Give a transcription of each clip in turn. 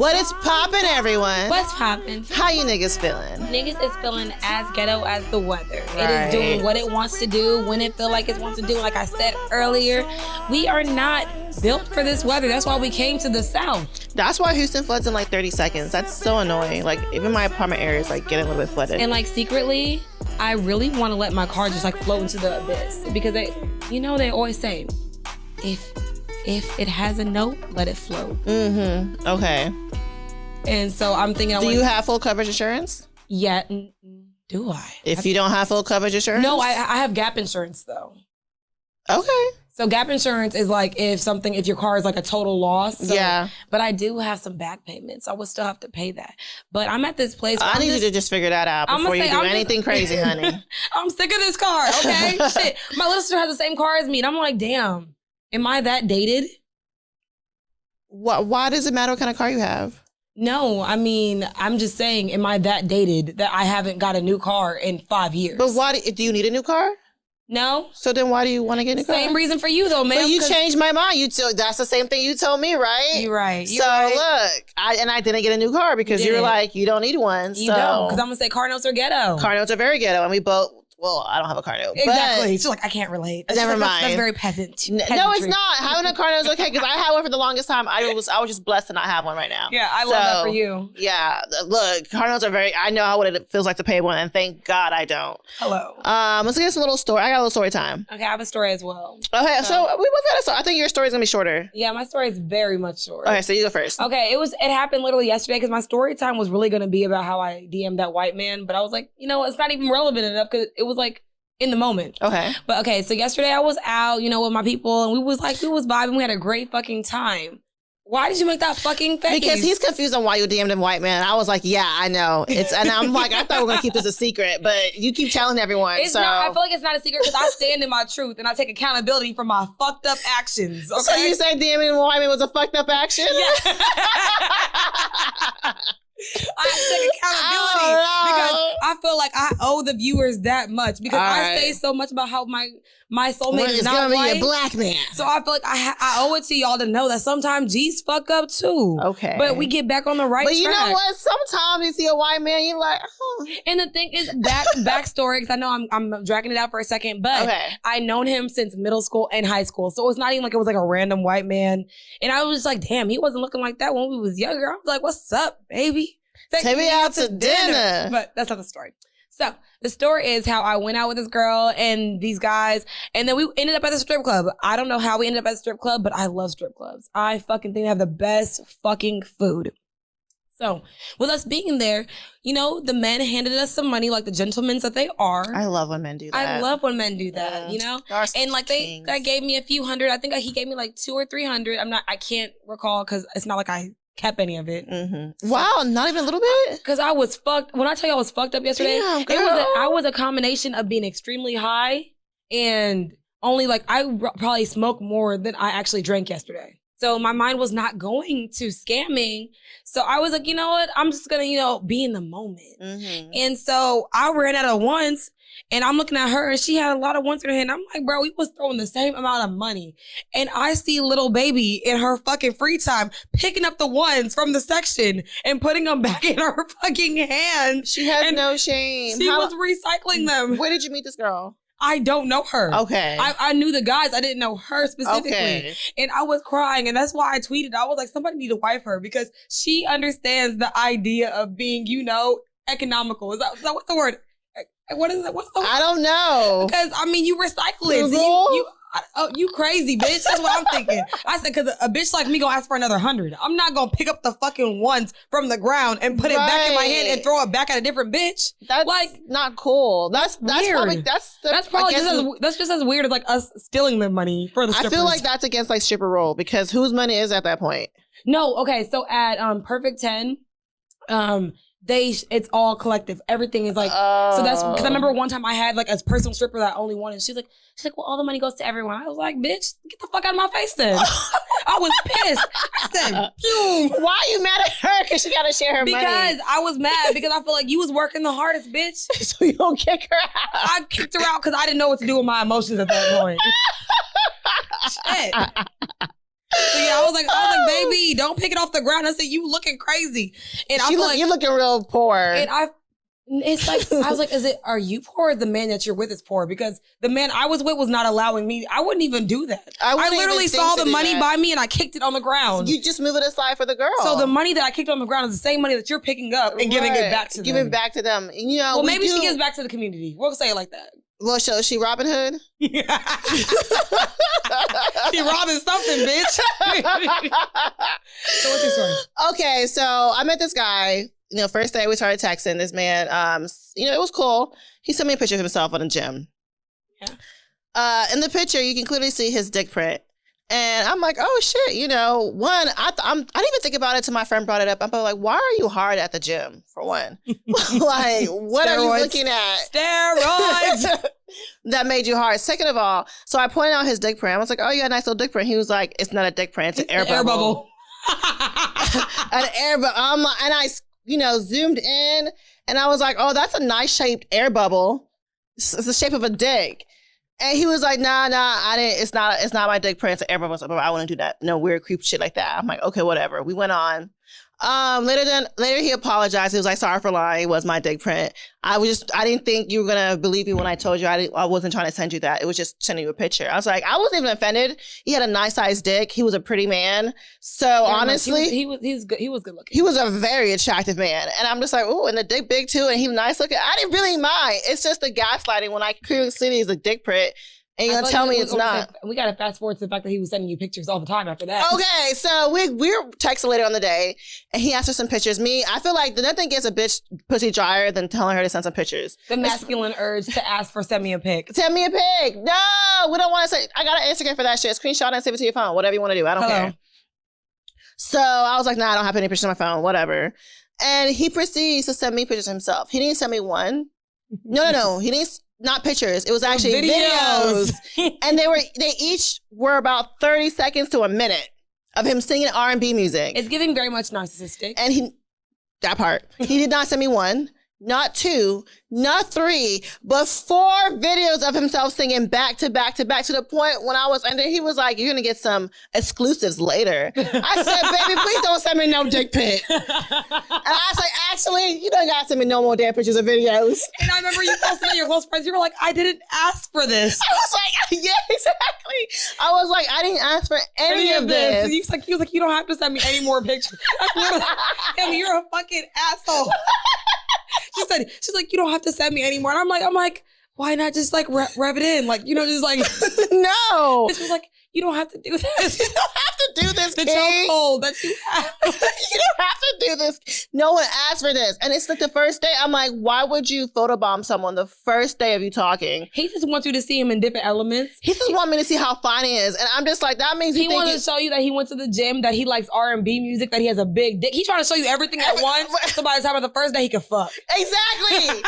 What is poppin', everyone? What's poppin'? How you niggas feeling? Niggas is feeling as ghetto as the weather. Right. It is doing what it wants to do, when it feel like it wants to do. Like I said earlier, we are not built for this weather. That's why we came to the South. That's why Houston floods in like 30 seconds. That's so annoying. Like, even my apartment area is like getting a little bit flooded. And like secretly, I really want to let my car just like float into the abyss. Because they always say, if it has a note, let it float. Mm-hmm. Okay. And so I'm thinking, do you have full coverage insurance? Yeah. Do I? If you don't have full coverage insurance? No, I have gap insurance though. Okay. So gap insurance is like if your car is like a total loss. So, yeah. But I do have some back payments. I would still have to pay that. But I'm at this place. I need you to just figure that out before you do anything crazy, honey. I'm sick of this car, okay? Shit. My little sister has the same car as me. And I'm like, damn, am I that dated? Why does it matter what kind of car you have? No, I mean, I'm just saying, am I that dated that I haven't got a new car in 5 years? But why do you need a new car? No. So then why do you want to get a new car? Same reason for you though, man. But you changed my mind. That's the same thing you told me, right? You're right. Look, I didn't get a new car because you were like, you don't need one. You don't, because I'm going to say car notes are ghetto. Car notes are very ghetto, and we both... Well, I don't have a car note. Exactly. She's like, I can't relate. Never mind. That's very peasant. No, it's not. Having a car note is okay because I had one for the longest time. I was just blessed to not have one right now. Yeah, I love that for you. Yeah, look, car notes are I know what it feels like to pay one, and thank God I don't. Hello. Let's get some little story. I got a little story time. Okay, I have a story as well. Okay, so we both got a story. I think your story's gonna be shorter. Yeah, my story is very much short. Okay, so you go first. Okay, it happened literally yesterday because my story time was really gonna be about how I DM'd that white man, but I was like, it's not even relevant enough because it was like in the moment. Okay. But okay, so yesterday I was out, with my people, and we was vibing. We had a great fucking time. Why did you make that fucking face? Because he's confused on why you DM'd him white man. I was like, yeah, I know. And I'm like, I thought we were gonna keep this a secret, but you keep telling everyone. It's not. I feel like it's not a secret because I stand in my truth and I take accountability for my fucked up actions. Okay? So you say DMing white man was a fucked up action? Yeah. I take accountability because I feel like I owe the viewers that much because I say so much about how my soulmate is not white. Be a black man. So I feel like I owe it to y'all to know that sometimes G's fuck up too. Okay. But we get back on the right track. But you know what? Sometimes you see a white man, you're like, oh. And the thing is, backstory, because I know I'm dragging it out for a second, but I known him since middle school and high school. So it's not even like it was like a random white man. And I was just like, damn, he wasn't looking like that when we was younger. I was like, what's up, baby? Take me out to dinner. But that's not the story. So the story is how I went out with this girl and these guys, and then we ended up at the strip club. I don't know how we ended up at the strip club, but I love strip clubs. I fucking think they have the best fucking food. So with us being there, the men handed us some money like the gentlemen that they are. I love when men do that. I love when men do that, And like they gave me a few hundred. I think he gave me like 200 or 300. I can't recall because it's not like I kept any of it. Mm-hmm. Wow, not even a little bit? Because I was fucked. When I tell you I was fucked up yesterday, I was a combination of being extremely high and only I probably smoked more than I actually drank yesterday. So my mind was not going to scamming. So I was like, you know what? I'm just going to, be in the moment. Mm-hmm. And so I ran out of ones. And I'm looking at her and she had a lot of ones in her hand. I'm like, bro, we was throwing the same amount of money. And I see little baby in her fucking free time picking up the ones from the section and putting them back in her fucking hand. She has no shame. She was recycling them. Where did you meet this girl? I don't know her. Okay. I knew the guys. I didn't know her specifically. Okay. And I was crying. And that's why I tweeted. I was like, somebody need to wife her because she understands the idea of being, economical. Is that what's the word? What is it? What's the word? I don't know. Because, you recycling. You crazy, bitch. That's what I'm thinking. I said, because a bitch like me gonna ask for another 100. I'm not gonna pick up the fucking ones from the ground and put it back in my hand and throw it back at a different bitch. That's not cool. That's weird. Probably, that's just as weird as us stealing the money for the strippers. I feel like that's against stripper rule because whose money is at that point? No, okay. So at Perfect 10, it's all collective. Everything is so that's because I remember one time I had a personal stripper that I only wanted. She's like, well, all the money goes to everyone. I was like, bitch, get the fuck out of my face then. I was pissed. I said, phew. Why are you mad at her? Because she got to share her money. Because I was mad because I feel like you was working the hardest, bitch. So you don't kick her out. I kicked her out because I didn't know what to do with my emotions at that point. Shit. So Yeah, I was like, baby, don't pick it off the ground. I said, you looking crazy. And you're looking real poor. And it's like, I was like, are you poor or the man that you're with is poor? Because the man I was with was not allowing me. I wouldn't even do that. I literally saw the money by me and I kicked it on the ground. You just move it aside for the girl. So the money that I kicked on the ground is the same money that you're picking up and giving it back to them. Giving back to them. You know, well, maybe she gives back to the community. We'll say it like that. Well, so is she Robin Hood? She robbing something, bitch. So what's your story? Okay, so I met this guy. You know, first day we started texting. This man, you know, it was cool. He sent me a picture of himself on the gym. Yeah. In the picture, you can clearly see his dick print. And I'm like, oh shit, you know, one, I didn't even think about it till my friend brought it up. I'm like, why are you hard at the gym, for one? Like, what are you looking at? Steroids! That made you hard. Second of all, so I pointed out his dick print. I was like, oh, you got a nice little dick print. He was like, it's not a dick print, it's an air bubble. An air bubble. And I, you know, zoomed in and I was like, oh, that's a nice shaped air bubble. It's the shape of a dick. And he was like, nah, it's not my dick print, it's an air bubble. But I wouldn't do that. No weird creep shit like that. I'm like, okay, whatever. We went on. Later he apologized. He was like, sorry for lying. It was my dick print. I didn't think you were going to believe me when I told you. I wasn't trying to send you that. It was just sending you a picture. I was like, I wasn't even offended. He had a nice sized dick. He was a pretty man. So honestly, he was good looking. He was a very attractive man. And I'm just like, ooh, and the dick big too. And he was nice looking. I didn't really mind. It's just the gaslighting when I clearly see he's a dick print. And you're gonna tell me it's not. We gotta fast forward to the fact that he was sending you pictures all the time after that. Okay, so we were texting later on the day, and he asked for some pictures. I feel like nothing gets a bitch pussy drier than telling her to send some pictures. The masculine urge to ask for send me a pic. Send me a pic. No, we don't want to say. I got an Instagram for that shit. Screenshot and save it to your phone. Whatever you want to do. I don't care. So I was like, nah, I don't have any pictures on my phone. Whatever. And he proceeds to send me pictures himself. He didn't send me one. No. He didn't. Not pictures. It was actually videos. And they each were about 30 seconds to a minute of him singing R&B music. It's giving very much narcissistic. And that part. He did not send me one, not two, not three, but 4 videos of himself singing back to back to back to the point when I was under, he was like, you're going to get some exclusives later. I said, baby, please don't send me no dick pic. And I was like, actually, you don't got to send me no more damn pictures or videos. And I remember you posted on your close friends, you were like, I didn't ask for this. I was like, yeah, exactly. I was like, I didn't ask for any of this. And he was like, you don't have to send me any more pictures. I mean, you're a fucking asshole. She's like, you don't have to send me anymore. And I'm like, why not just like rev it in? Like, you know, just like, no. And she was like, you don't have to do this. You don't have to do this, the chokehold that you have. You don't have to do this. No one asked for this. And it's like the first day, I'm like, why would you photobomb someone the first day of you talking? He just wants you to see him in different elements. He just wants me to see how fine he is. And I'm just like, that means he wants to show you that he went to the gym, that he likes R&B music, that he has a big dick. He's trying to show you everything at once. So by the time of the first day, he can fuck. Exactly.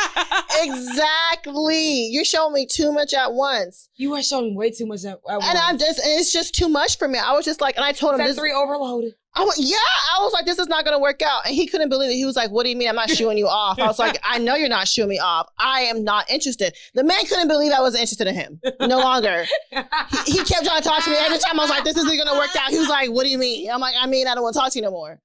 Exactly. You're showing me too much at once. You are showing way too much at once. And it's just too much for me. I was just like, and I told him this. Sensory overloaded. I was like, this is not going to work out. And he couldn't believe it. He was like, what do you mean? I'm not shooing you off. I was like, I know you're not shooing me off. I am not interested. The man couldn't believe I wasn't interested in him. No longer. He kept trying to talk to me. Every time I was like, this isn't going to work out. He was like, what do you mean? I'm like, I don't want to talk to you no more.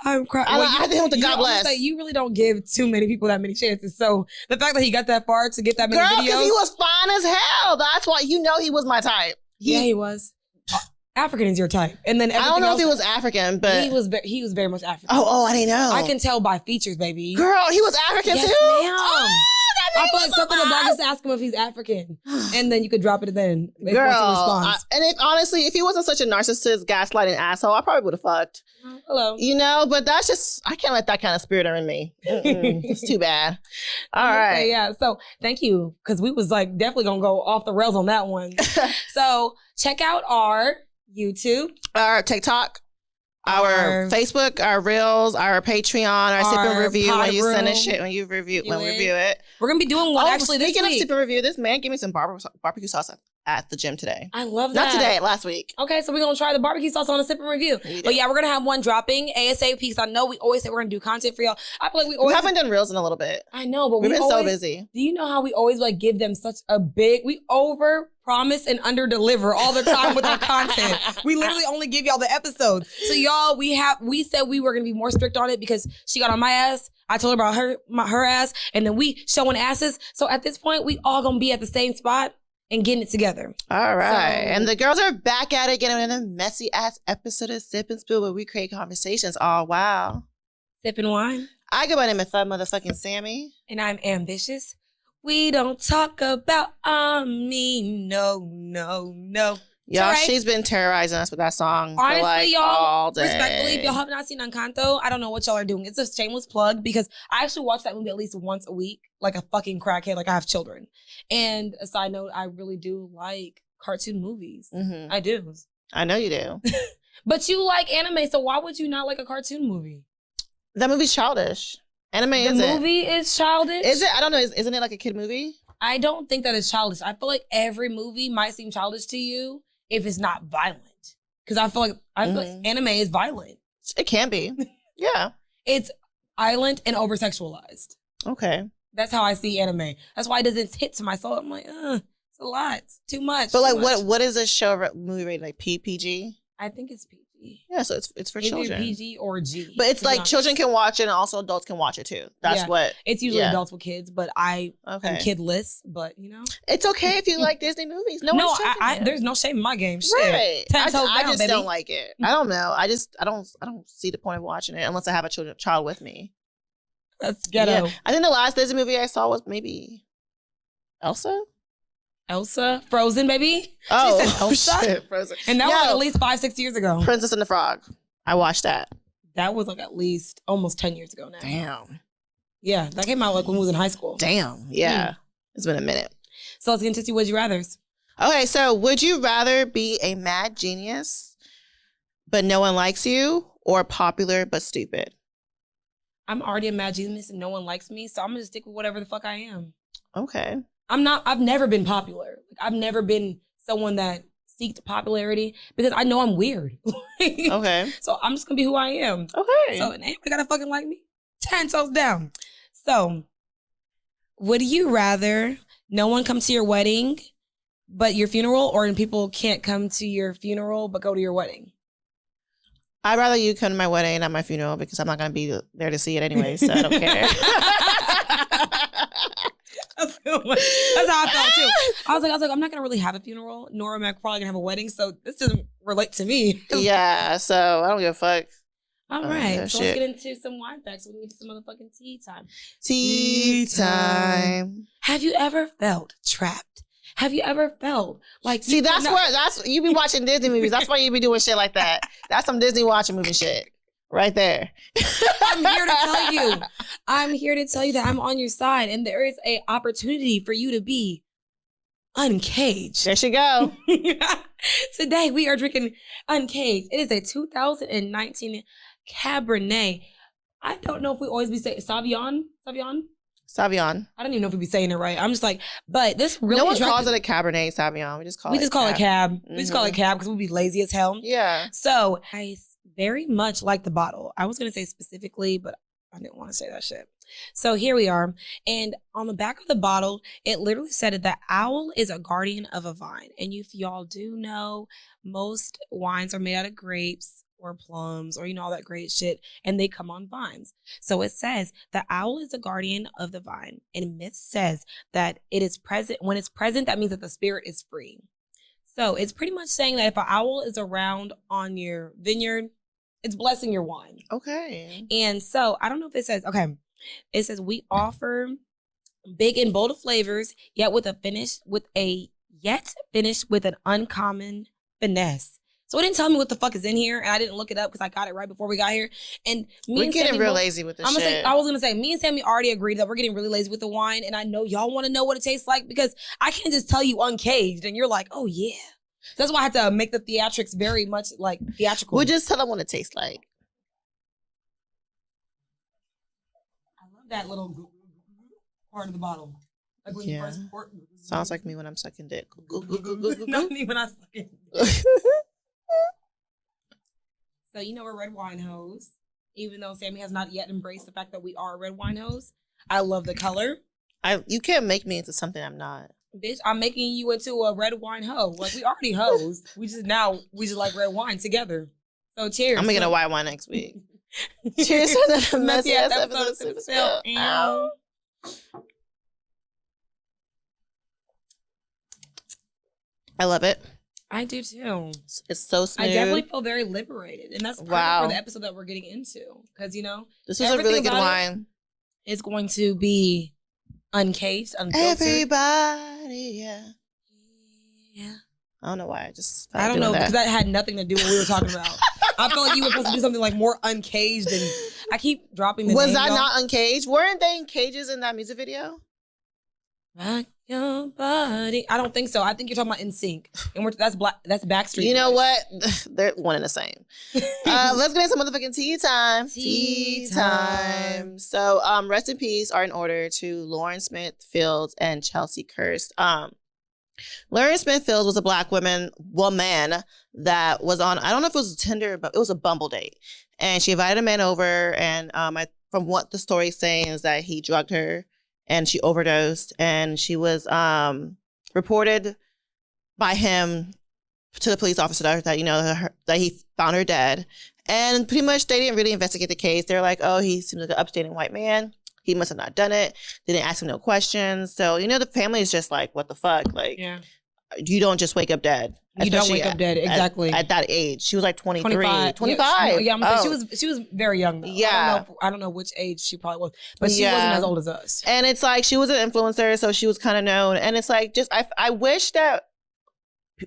I'm crying. I had to hit him with the God bless. Like, you really don't give too many people that many chances. So the fact that he got that far to get that many videos. Girl, because he was fine as hell. That's why, he was my type. He was. African is your type. And then I don't know if he was African, but he was very much African. Oh, I didn't know. I can tell by features, baby. Girl, he was African too? Ma'am. Oh, I feel like something about just ask him if he's African. And then you could drop it then. Girl, if he wasn't such a narcissist, gaslighting asshole, I probably would have fucked. Hello. But that's just, I can't let that kind of spirit in me. It's too bad. All right. Yeah. So thank you. Because we was like definitely going to go off the rails on that one. So check out our YouTube, our TikTok, our Facebook, our Reels, our Patreon, our sip and review when you send us shit, when we review it. We're going to be doing one actually this week. Speaking of sip and review, this man gave me some barbecue sauce at the gym today. I love that. Not today, last week. Okay, so we're going to try the barbecue sauce on a sip and review. But yeah, we're going to have one dropping ASAP because I know we always say we're going to do content for y'all. I feel like we haven't done reels in a little bit. I know, but we've been so busy. Do you know how we always like give them such a we over promise and under deliver all the time with our content. We literally only give y'all the episodes. So y'all, we said we were going to be more strict on it because she got on my ass. I told her about her ass, and then we showing asses. So at this point, we all going to be at the same spot and getting it together. All right. And the girls are back at it again in a messy ass episode of Sip and Spill where we create conversations. Oh, wow. Sipping wine. I go by the name of motherfucking Sammy. And I'm ambitious. We don't talk about me. No. Y'all, right. She's been terrorizing us with that song. Honestly, for like y'all, all day. respectfully, if y'all have not seen Encanto, I don't know what y'all are doing. It's a shameless plug because I actually watch that movie at least once a week, like a fucking crackhead, like I have children. And a side note, I really do like cartoon movies. Mm-hmm. I do. I know you do. But you like anime, so why would you not like a cartoon movie? That movie's childish. Anime isn't. The movie is childish? Is it? I don't know. Isn't it like a kid movie? I don't think that it's childish. I feel like every movie might seem childish to you if it's not violent. Because I feel like anime is violent. It can be. Yeah. It's violent and over-sexualized. Okay. That's how I see anime. That's why it doesn't hit to my soul. I'm like, it's a lot. It's too much. But like, what is a show movie rated? Like PG? I think it's PG. Yeah, so it's for children. PG or G. But it's like children can watch it and also adults can watch it too. That's what. It's usually adults with kids, but I'm kidless. But you know, it's okay if you like Disney movies. There's no shame in my game. Shit. Right. I just baby. don't like it. I don't know. I don't see the point of watching it unless I have a child with me. That's ghetto. Yeah. I think the last Disney movie I saw was maybe Elsa, Frozen, baby. Oh, she said Elsa? Shit, Frozen. And that was like at least 5-6 years ago. Princess and the Frog. I watched that. That was like at least almost 10 years ago now. Damn. Yeah, that came out like when we was in high school. Damn. Yeah. It's been a minute. So let's get into Would You Rathers. Okay, so would you rather be a mad genius, but no one likes you, or popular but stupid? I'm already a mad genius and no one likes me, so I'm going to stick with whatever the fuck I am. Okay. I've never been popular. Like, I've never been someone that seeked popularity because I know I'm weird. Okay. So I'm just going to be who I am. Okay. So anybody got to fucking like me? 10 toes down. So would you rather no one come to your wedding but your funeral, or people can't come to your funeral but go to your wedding? I'd rather you come to my wedding and not my funeral because I'm not going to be there to see it anyway, so I don't care. That's how I felt too. I was like, I'm not gonna really have a funeral, nor am I probably gonna have a wedding, so this doesn't relate to me. Yeah, so I don't give a fuck. All right, so let's get into some wine facts. We need some motherfucking tea time. Tea time. Have you ever felt trapped? Have you ever felt like? See, that's you be watching Disney movies. That's why you be doing shit like that. That's some Disney watching movie shit. Right there. I'm here to tell you. I'm here to tell you that I'm on your side, and there is an opportunity for you to be uncaged. There she go. Today we are drinking Uncaged. It is a 2019 Cabernet. I don't know if we always be saying Sauvignon. I don't even know if we be saying it right. I'm just like, but this really. No one calls it a Cabernet Sauvignon. We just call it Cab. Mm-hmm. We just call it Cab because we be lazy as hell. Yeah. So I very much like the bottle. I was going to say specifically, but I didn't want to say that shit. So here we are. And on the back of the bottle, it literally said that the owl is a guardian of a vine. And if y'all do know, most wines are made out of grapes or plums or, all that great shit. And they come on vines. So it says the owl is a guardian of the vine. And myth says that it is present. When it's present, that means that the spirit is free. So it's pretty much saying that if an owl is around on your vineyard, it's blessing your wine. Okay. And so I don't know if it says, it says we offer big and bold flavors, yet finished with an uncommon finesse. So it didn't tell me what the fuck is in here, and I didn't look it up because I got it right before we got here. And we're getting real lazy with this shit. I was gonna say, me and Sammy already agreed that we're getting really lazy with the wine, and I know y'all want to know what it tastes like because I can't just tell you Uncaged, and you're like, oh yeah. So that's why I had to make the theatrics very much like theatrical. We'll just tell them what it tastes like. I love that little part of the bottle. Like when you press report. Sounds like me when I'm sucking dick. Not me when I suck it. So you know we're red wine hoes. Even though Sammy has not yet embraced the fact that we are red wine hoes. I love the color. You can't make me into something I'm not. Bitch, I'm making you into a red wine hoe. Like, we already hoes. We just like red wine together. So cheers. I'm gonna get a white wine next week. Cheers to the messy ass episode of Super Spill. I love it. I do too. It's so smooth. I definitely feel very liberated. And that's perfect for the episode that we're getting into. Because, you know, this is a really good wine. It's going to be uncaged, unfiltered. Everybody, yeah. I don't know why. I don't know, because that had nothing to do with what we were talking about. I felt like you were supposed to do something like more uncaged, and I keep dropping the name. Was that not uncaged? Weren't they in cages in that music video? Rock your body. I don't think so. I think you're talking about NSYNC, and that's Backstreet. You know what? They're one and the same. Let's get into some motherfucking tea time. Tea time. So, rest in peace are in order to Lauren Smith Fields and Chelsea Kirst. Lauren Smith Fields was a Black woman that was on, I don't know if it was a Tinder, but it was a Bumble date. And she invited a man over, and from what the story's saying is that he drugged her and she overdosed, and she was reported by him to the police officer that he found her dead. And pretty much they didn't really investigate the case. They're like, oh, he seems like an upstanding white man. He must have not done it. They didn't ask him no questions. So, the family is just like, what the fuck? Like, you don't just wake up dead. You don't wake up dead, exactly. At that age. She was like 23. 25. Yeah, I'm gonna say she was very young though. Yeah. I don't know which age she probably was, but she wasn't as old as us. And it's like, she was an influencer, so she was kind of known. And it's like, I wish that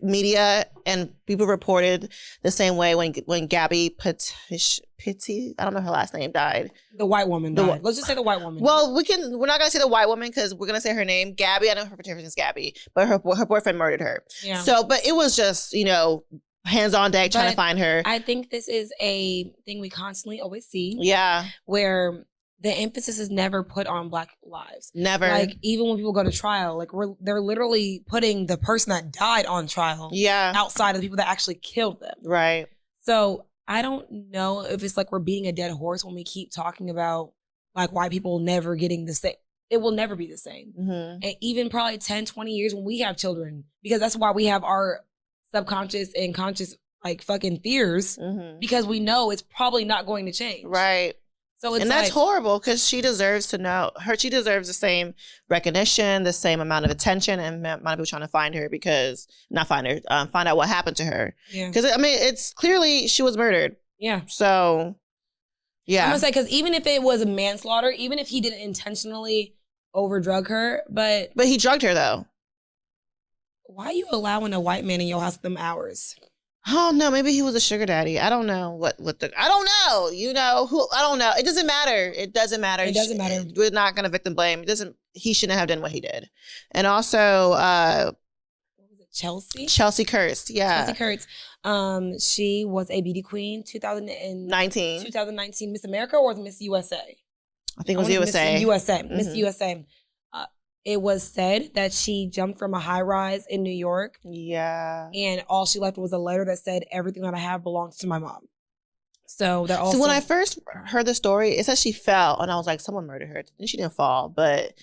media and people reported the same way when Gabby Pitti, I don't know her last name, died. The white woman died. Let's just say the white woman. Well, we're not gonna say the white woman because we're gonna say her name, Gabby. I know her name is Gabby, but her boyfriend murdered her. Yeah. So, but it was just hands on deck trying to find her. I think this is a thing we constantly always see. Yeah. Where the emphasis is never put on Black lives. Never. Like, even when people go to trial, like they're literally putting the person that died on trial. Yeah. Outside of the people that actually killed them. Right. So I don't know if it's like we're beating a dead horse when we keep talking about like white people never getting the same. It will never be the same. Mm-hmm. And even probably 10, 20 years when we have children, because that's why we have our subconscious and conscious like fucking fears, because we know it's probably not going to change. Right. So it's that's horrible because she deserves to know she deserves the same recognition, the same amount of attention, and amount of people trying to find her find out what happened to her. Yeah. Because it's clearly she was murdered. Yeah. So, yeah. I'm gonna say, because even if it was a manslaughter, even if he didn't intentionally overdrug her, but he drugged her though. Why are you allowing a white man in your house them hours? Oh no, maybe he was a sugar daddy. I don't know I don't know. I don't know. It doesn't matter. It doesn't matter. We're not gonna victim blame. He shouldn't have done what he did. And also what was it, Chelsea Kirst, yeah. Chelsea Kirst. She was a beauty queen 2019 Miss America or Miss USA? I think it was USA. Miss USA. It was said that she jumped from a high rise in New York. Yeah. And all she left was a letter that said, everything that I have belongs to my mom. So that also. So when I first heard the story, it said she fell, and I was like, someone murdered her. And she didn't fall, but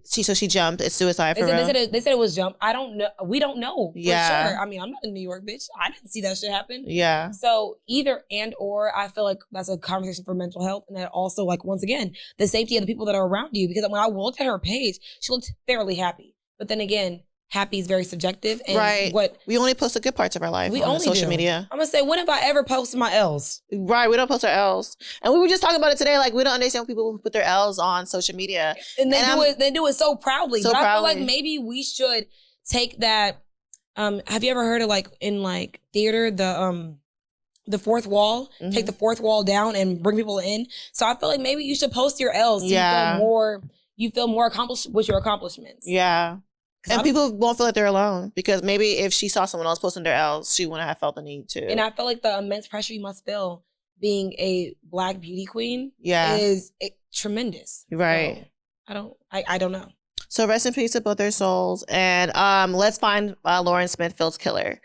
she jumped. It's suicide for real. They said it was jump. I don't know. We don't know for yeah. sure. I mean, I'm not in New York, bitch. I didn't see that shit happen. Yeah. So either and or, I feel like that's a conversation for mental health, and that also, like, once again, the safety of the people that are around you. Because when I looked at her page, she looked fairly happy. But then again, happy is very subjective. And right. We only post the good parts of our life on social media. I'm gonna say, when have I ever posted my L's? Right. We don't post our L's. And we were just talking about it today. Like, we don't understand people who put their L's on social media. And they do it so proudly. I feel like maybe we should take that. Have you ever heard of, like, in like theater, the fourth wall? Mm-hmm. Take the fourth wall down and bring people in. So I feel like maybe you should post your L's. So you feel more accomplished with your accomplishments. Yeah. And people won't feel like they're alone, because maybe if she saw someone else posting their L's, she wouldn't have felt the need to. And I feel like the immense pressure you must feel being a Black beauty queen is tremendous. Right. So I don't know. So rest in peace to both their souls. And let's find Lauren Smithfield's killer.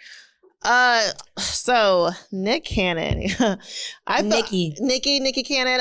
So Nick Cannon, Nikki Cannon.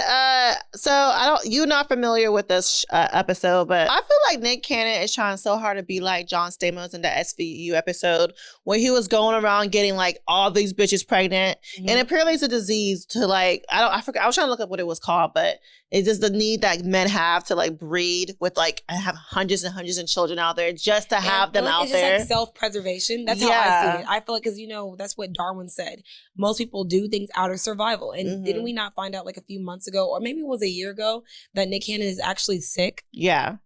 So you're not familiar with this episode, but I feel like Nick Cannon is trying so hard to be like John Stamos in the SVU episode where he was going around getting like all these bitches pregnant, and apparently it's a disease to like I forgot. I was trying to look up what it was called, but it's just the need that men have to like breed with like have hundreds and hundreds of children out there just to have them out there. It's like self-preservation. That's how I see it. I feel like, because that's what Darwin said. Most people do things out of survival. And didn't we not find out like a few months ago, or maybe it was a year ago, that Nick Cannon is actually sick? Yeah.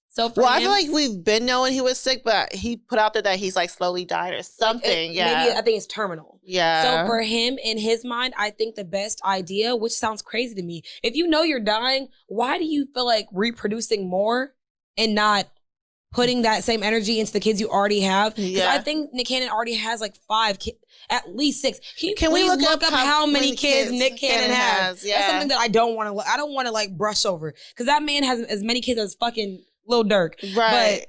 So I feel like we've been knowing he was sick, but he put out there that he's like slowly dying or something. Maybe I think it's terminal. Yeah. So for him, in his mind, I think the best idea, which sounds crazy to me, if you know you're dying, why do you feel like reproducing more and not putting that same energy into the kids you already have? Because I think Nick Cannon already has like 5 kids, at least 6. Can we look up how many kids Nick Cannon has? Yeah. That's something that I don't want to like brush over, because that man has as many kids as fucking Lil Durk. Right.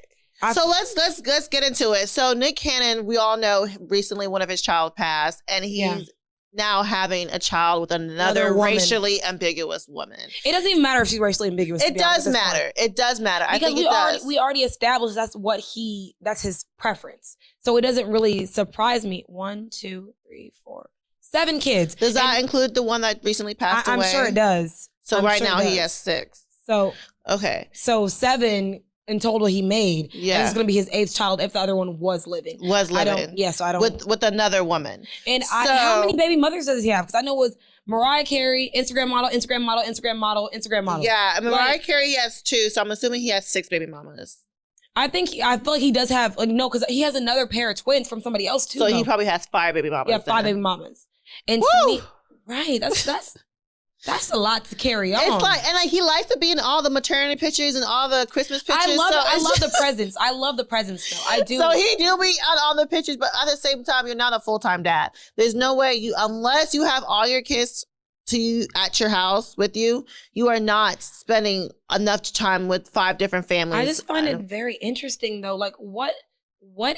So let's get into it. So Nick Cannon, we all know recently one of his child passed, and he's now having a child with another racially ambiguous woman. It doesn't even matter if she's racially ambiguous. It does matter. It does matter. Because I think we already established that's his preference. So it doesn't really surprise me. 1, 2, 3, 4, 7 kids. Does that include the one that recently passed away? I'm sure it does. So right now he has 6. So okay. So 7 in total he made. Yeah. And it's going to be his 8th child if the other one was living. So I don't. With another woman. And how many baby mothers does he have? Because I know it was Mariah Carey, Instagram model. Yeah. And Mariah Carey has 2. So I'm assuming he has 6 baby mamas. I feel like he does have, like, no, because he has another pair of twins from somebody else too. So he probably has 5 baby mamas. Yeah, 5 baby mamas. And to me, right, that's a lot to carry on. It's like, and like he likes to be in all the maternity pictures and all the Christmas pictures. I love the presents. I love the presents though. I do. So he do be on all the pictures, but at the same time, you're not a full-time dad. There's no way unless you have all your kids at your house with you, you are not spending enough time with 5 different families. I just find it very interesting though. Like what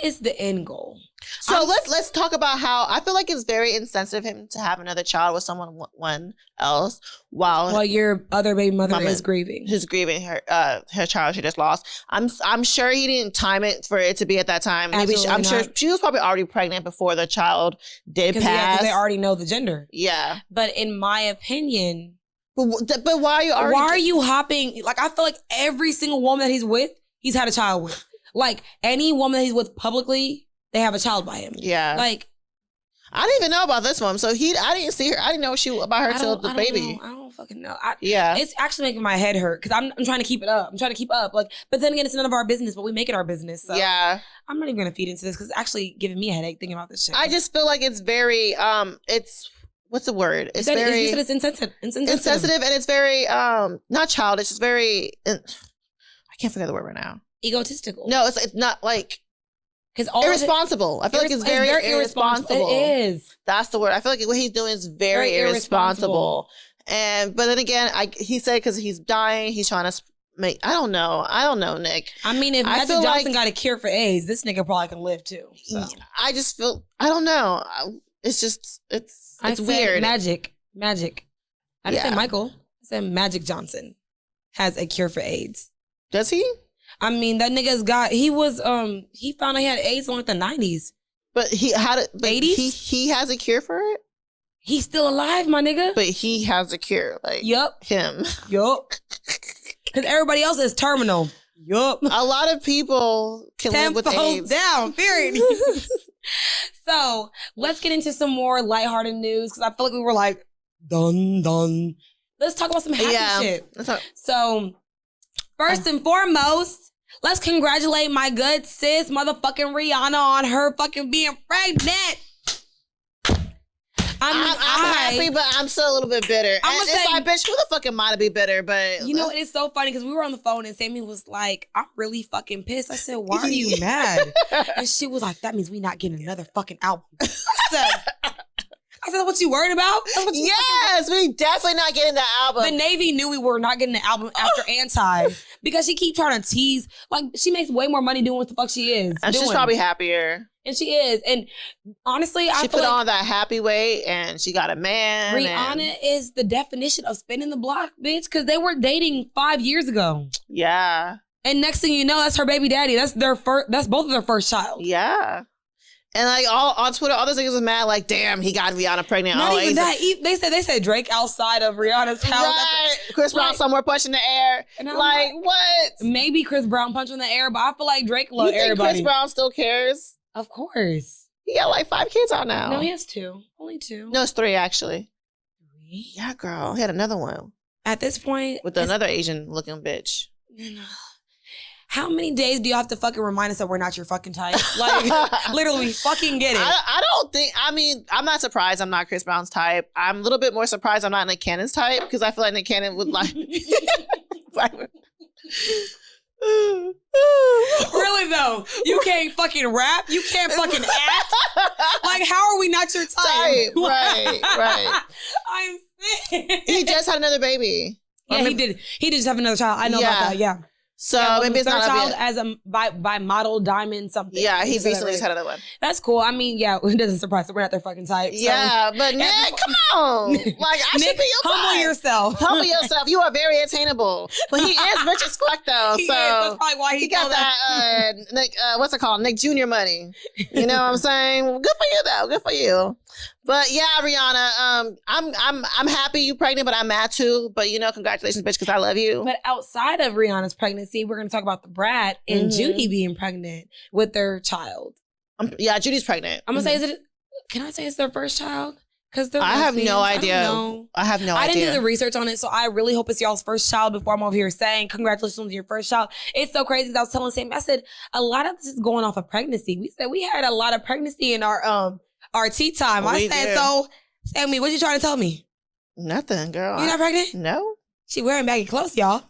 is the end goal? So let's talk about how I feel like it's very insensitive of him to have another child with someone else while your other baby mother is grieving. Who's grieving her child she just lost. I'm sure he didn't time it for it to be at that time. Maybe I'm sure she was probably already pregnant before the child did pass. Yeah, because they already know the gender. Yeah. But in my opinion, but why are you hopping? Like I feel like every single woman that he's with, he's had a child with. Like, any woman that he's with publicly, they have a child by him. Yeah. Like, I didn't even know about this one. So I didn't see her. I didn't know about her till the baby. I don't fucking know. It's actually making my head hurt because I'm trying to keep it up. I'm trying to keep up. Like, but then again, it's none of our business, but we make it our business. So yeah. I'm not even going to feed into this because it's actually giving me a headache thinking about this shit. I just feel like it's very, what's the word? It's very... It's insensitive. It's insensitive and it's very, not childish. It's very, I can't forget the word right now. Egotistical. No, it's not like irresponsible. I feel like it's very irresponsible. It is. That's the word. I feel like what he's doing is very irresponsible. But then again, he said because he's dying, he's trying to make. I don't know, Nick. I mean, if Magic Johnson got a cure for AIDS, this nigga probably can live too. So. I just feel. I don't know. It's just. It's weird. Magic. I didn't say Michael. I said Magic Johnson has a cure for AIDS. Does he? I mean, that nigga's he found out he had AIDS in like the 90s. But he had it. 80s? He has a cure for it? He's still alive, my nigga. But he has a cure. Like, yup. Him. Yup. Because everybody else is terminal. Yup. A lot of people can live with AIDS. Down, period. So, let's get into some more lighthearted news because I feel like we were like, done. Let's talk about some happy shit. So, first and foremost, let's congratulate my good sis, motherfucking Rihanna, on her fucking being pregnant. I'm happy, but I'm still a little bit bitter. It's like, bitch, who the fuck am I to be bitter? But you know, it is so funny because we were on the phone and Sammy was like, I'm really fucking pissed. I said, why are you mad? And she was like, that means we not getting another fucking album. I said, what you worried about? Yes, we definitely not getting the album. The Navy knew we were not getting the album after Anti because she keep trying to tease. Like, she makes way more money doing what the fuck she is. And she's probably happier. And she is. And honestly, I feel put on that happy weight and she got a man. Rihanna is the definition of spinning the block, bitch, because they were dating 5 years ago. Yeah. And next thing you know, that's her baby daddy. That's both of their first child. Yeah. And like all on Twitter, all those niggas was mad, like, damn, he got Rihanna pregnant. Not even that. They said Drake outside of Rihanna's house. Right. Chris Brown somewhere punching the air. And I'm like, what? Maybe Chris Brown punched in the air, but I feel like Drake loves everybody. Chris Brown still cares? Of course. He got like 5 kids out now. No, he has 2. Only 2. No, it's 3 actually. 3? Yeah, girl. He had another one. At this point. With another Asian looking bitch. How many days do you have to fucking remind us that we're not your fucking type? Like, literally, we fucking get it. I'm not surprised I'm not Chris Brown's type. I'm a little bit more surprised I'm not Nick Cannon's type because I feel like Nick Cannon would like... Really though, you can't fucking rap, you can't fucking act. Like, how are we not your type? Right. I'm sick. He just had another baby. Yeah, he did. He did just have another child. I know about that. Yeah. So maybe it's not child as a by model diamond something. Yeah, he recently just had another one. That's cool. I mean, yeah, it doesn't surprise us. We're not their fucking type. Yeah, but Nick, come on. Like, I should be your humble type. yourself. Humble yourself. You are very attainable. But he is rich as fuck though. He so is. That's probably why he got that Nick, what's it called? Nick Jr. money. You know what I'm saying? Good for you though. Good for you. But yeah, Rihanna, I'm happy you pregnant, but I'm mad too. But you know, congratulations, bitch, because I love you. But outside of Rihanna's pregnancy, we're gonna talk about the brat and Judy being pregnant with their child. Yeah, Judy's pregnant. I'm gonna say, can I say it's their first child? Because I have no idea. I have no idea. I didn't do the research on it, so I really hope it's y'all's first child before I'm over here saying congratulations on your first child. It's so crazy. I was telling Sam, I said a lot of this is going off of pregnancy. We said we had a lot of pregnancy in our tea time. I said, so, Sammy, what you trying to tell me? Nothing, girl. You not pregnant? No. She wearing baggy clothes, y'all.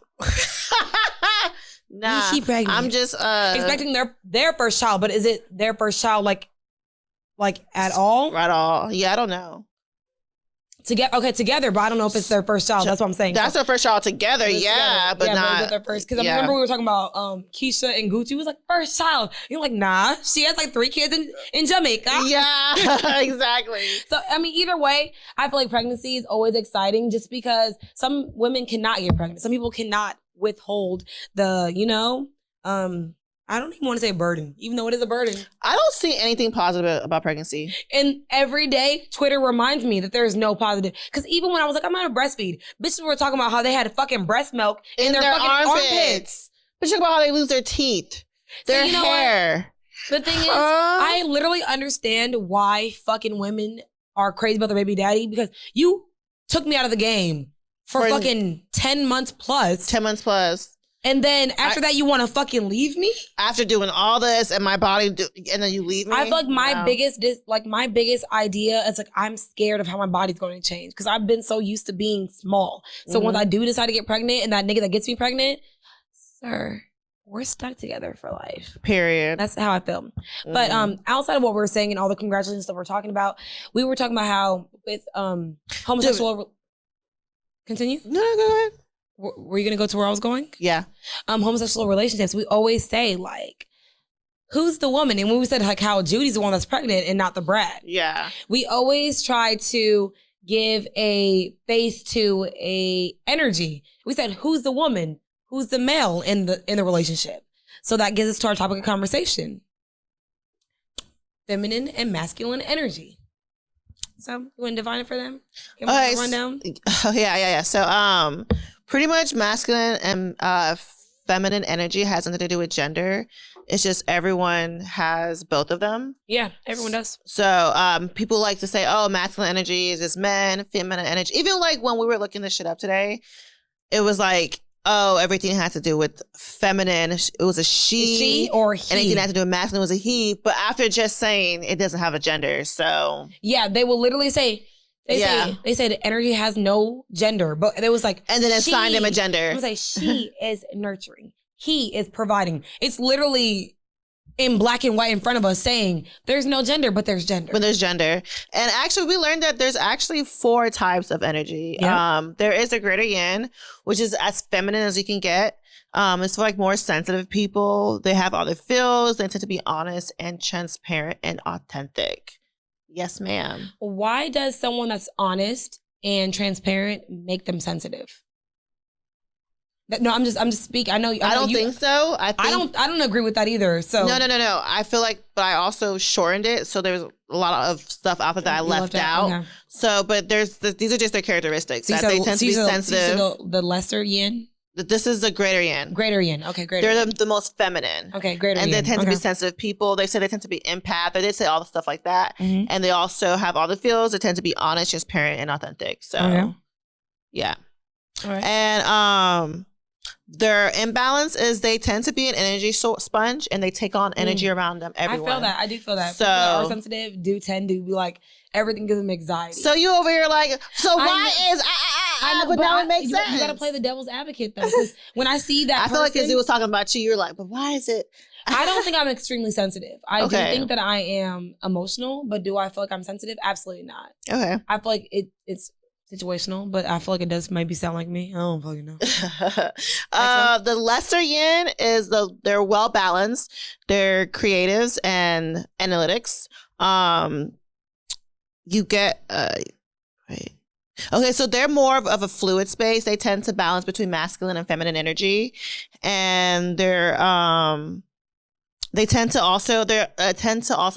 Nah. She pregnant. I'm just expecting their first child, but is it their first child like at all? At all. Yeah, I don't know. Together, but I don't know if it's their first child. That's what I'm saying. That's their first child together, yeah, but not their first. Because I remember we were talking about Keisha and Gucci was like first child. You're like, nah, she has like 3 kids in Jamaica. Yeah, exactly. So I mean, either way, I feel like pregnancy is always exciting, just because some women cannot get pregnant. Some people cannot withhold the, I don't even want to say burden, even though it is a burden. I don't see anything positive about pregnancy. And every day, Twitter reminds me that there's no positive. Because even when I was like, I'm gonna breastfeed, bitches were talking about how they had fucking breast milk in their fucking armpits. But talk about how they lose their teeth, their hair. The thing is, I literally understand why fucking women are crazy about their baby daddy, because you took me out of the game for fucking 10 months plus. 10 months plus. And then after that, you want to fucking leave me? After doing all this and my body, and then you leave me? I feel like my biggest idea is like, I'm scared of how my body's going to change, because I've been so used to being small. So once I do decide to get pregnant and that nigga that gets me pregnant, sir, we're stuck together for life. Period. That's how I feel. But outside of what we're saying and all the congratulations that we're talking about, we were talking about how with homosexual... Continue? No, go ahead. Were you going to go to where I was going? Yeah. Homosexual relationships, we always say, like, who's the woman? And when we said, like, how Judy's the one that's pregnant and not the brat. Yeah. We always try to give a face to a energy. We said, who's the woman? Who's the male in the relationship? So that gets us to our topic of conversation. Feminine and masculine energy. So, you want to define it for them? Give them a rundown? Yeah. So, pretty much masculine and feminine energy has nothing to do with gender. It's just everyone has both of them. Yeah, everyone does. So, people like to say, oh, masculine energy is just men, feminine energy. Even like when we were looking this shit up today, it was like, oh, everything had to do with feminine. It was a she or he. Anything that had to do with masculine was a he. But after just saying it doesn't have a gender, so. Yeah, they will literally say, they say the energy has no gender, but it was like, and then assign them a gender. I was like, she is nurturing, he is providing. It's literally in black and white in front of us saying there's no gender, but there's gender. But there's gender. And actually, we learned that there's actually 4 types of energy. Yep. There is a greater yin, which is as feminine as you can get. It's for like more sensitive people. They have all their feels. They tend to be honest and transparent and authentic. Yes, ma'am. Why does someone that's honest and transparent make them sensitive? No, I'm just speaking. I know. I don't think so. I don't agree with that either. So no. I feel like, but I also shortened it, so there's a lot of stuff out that I left out. Okay. So, but these are just their characteristics. They tend to be sensitive. The lesser yin. This is the greater yin. Greater yin. Okay, greater. They're the most feminine. Okay, greater yin. And they tend to be sensitive people. They say they tend to be empath. They did say all the stuff like that. Mm-hmm. And they also have all the feels. They tend to be honest, transparent, and authentic. So, yeah. All right. And their imbalance is they tend to be an energy sponge, and they take on energy around them. Everyone. I feel that. I do feel that. So people that are sensitive do tend to be like, everything gives them anxiety. So you over here like, so why is I know, but now it makes sense. You got to play the devil's advocate though, because when I see that, I feel like because he was talking about you, you're like, but why is it? I don't think I'm extremely sensitive. I do think that I am emotional, but do I feel like I'm sensitive? Absolutely not. Okay. I feel like it's situational, but I feel like it does maybe sound like me. I don't fucking know. The lesser yin is they're well balanced. They're creatives and analytics. You get right. Okay, so they're more of a fluid space. They tend to balance between masculine and feminine energy, and they tend to also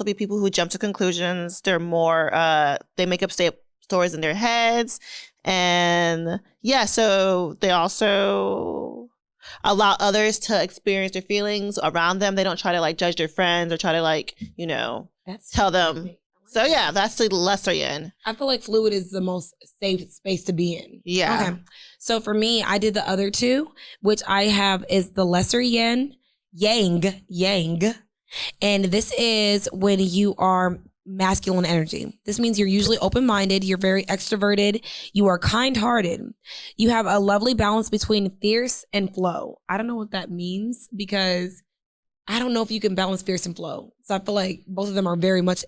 be people who jump to conclusions. They're more they make up stories in their heads, and so they also allow others to experience their feelings around them. They don't try to like judge their friends or try to like tell them. So yeah, that's the lesser yin. I feel like fluid is the most safe space to be in. Yeah. Okay. So for me, I did the other 2, which I have is the lesser yang. And this is when you are masculine energy. This means you're usually open-minded, you're very extroverted, you are kind-hearted. You have a lovely balance between fierce and flow. I don't know what that means because I don't know if you can balance fierce and flow. So I feel like both of them are very much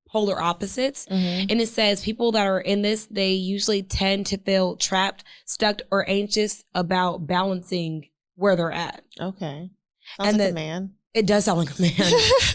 polar opposites. Mm-hmm. And it says people that are in this, they usually tend to feel trapped, stuck, or anxious about balancing where they're at. Okay. Sounds like a man. It does sound like a man.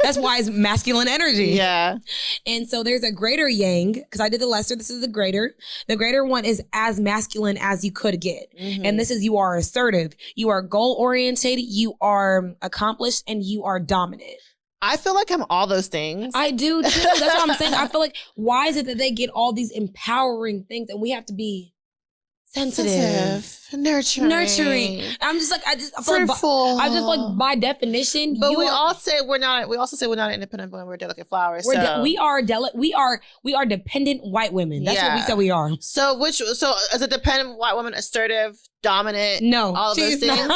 That's why it's masculine energy. Yeah. And so there's a greater yang, because I did the lesser. This is the greater. The greater one is as masculine as you could get. Mm-hmm. And this is you are assertive. You are goal-oriented. You are accomplished. And you are dominant. I feel like I'm all those things. I do too. That's what I'm saying. I feel like, why is it that they get all these empowering things and we have to be sensitive, nurturing? I'm just like, I just feel like by definition, but we also say we're not independent when we're delicate flowers. We are dependent white women. That's what we said we are. So as a dependent white woman, assertive, dominant, no, all of those things.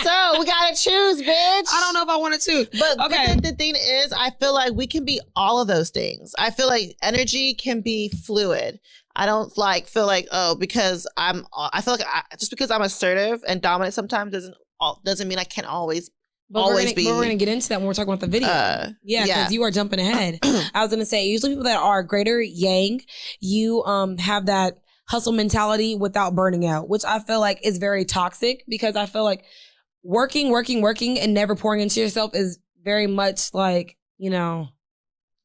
So we gotta choose, bitch. I don't know if I want to choose. But okay. The thing is, I feel like we can be all of those things. I feel like energy can be fluid. I don't feel like because I feel like just because I'm assertive and dominant sometimes doesn't mean I can't always be. But we're gonna get into that when we're talking about the video. Because you are jumping ahead. I was gonna say usually people that are greater yang, you have that hustle mentality without burning out, which I feel like is very toxic because I feel like working and never pouring into yourself is very much like, you're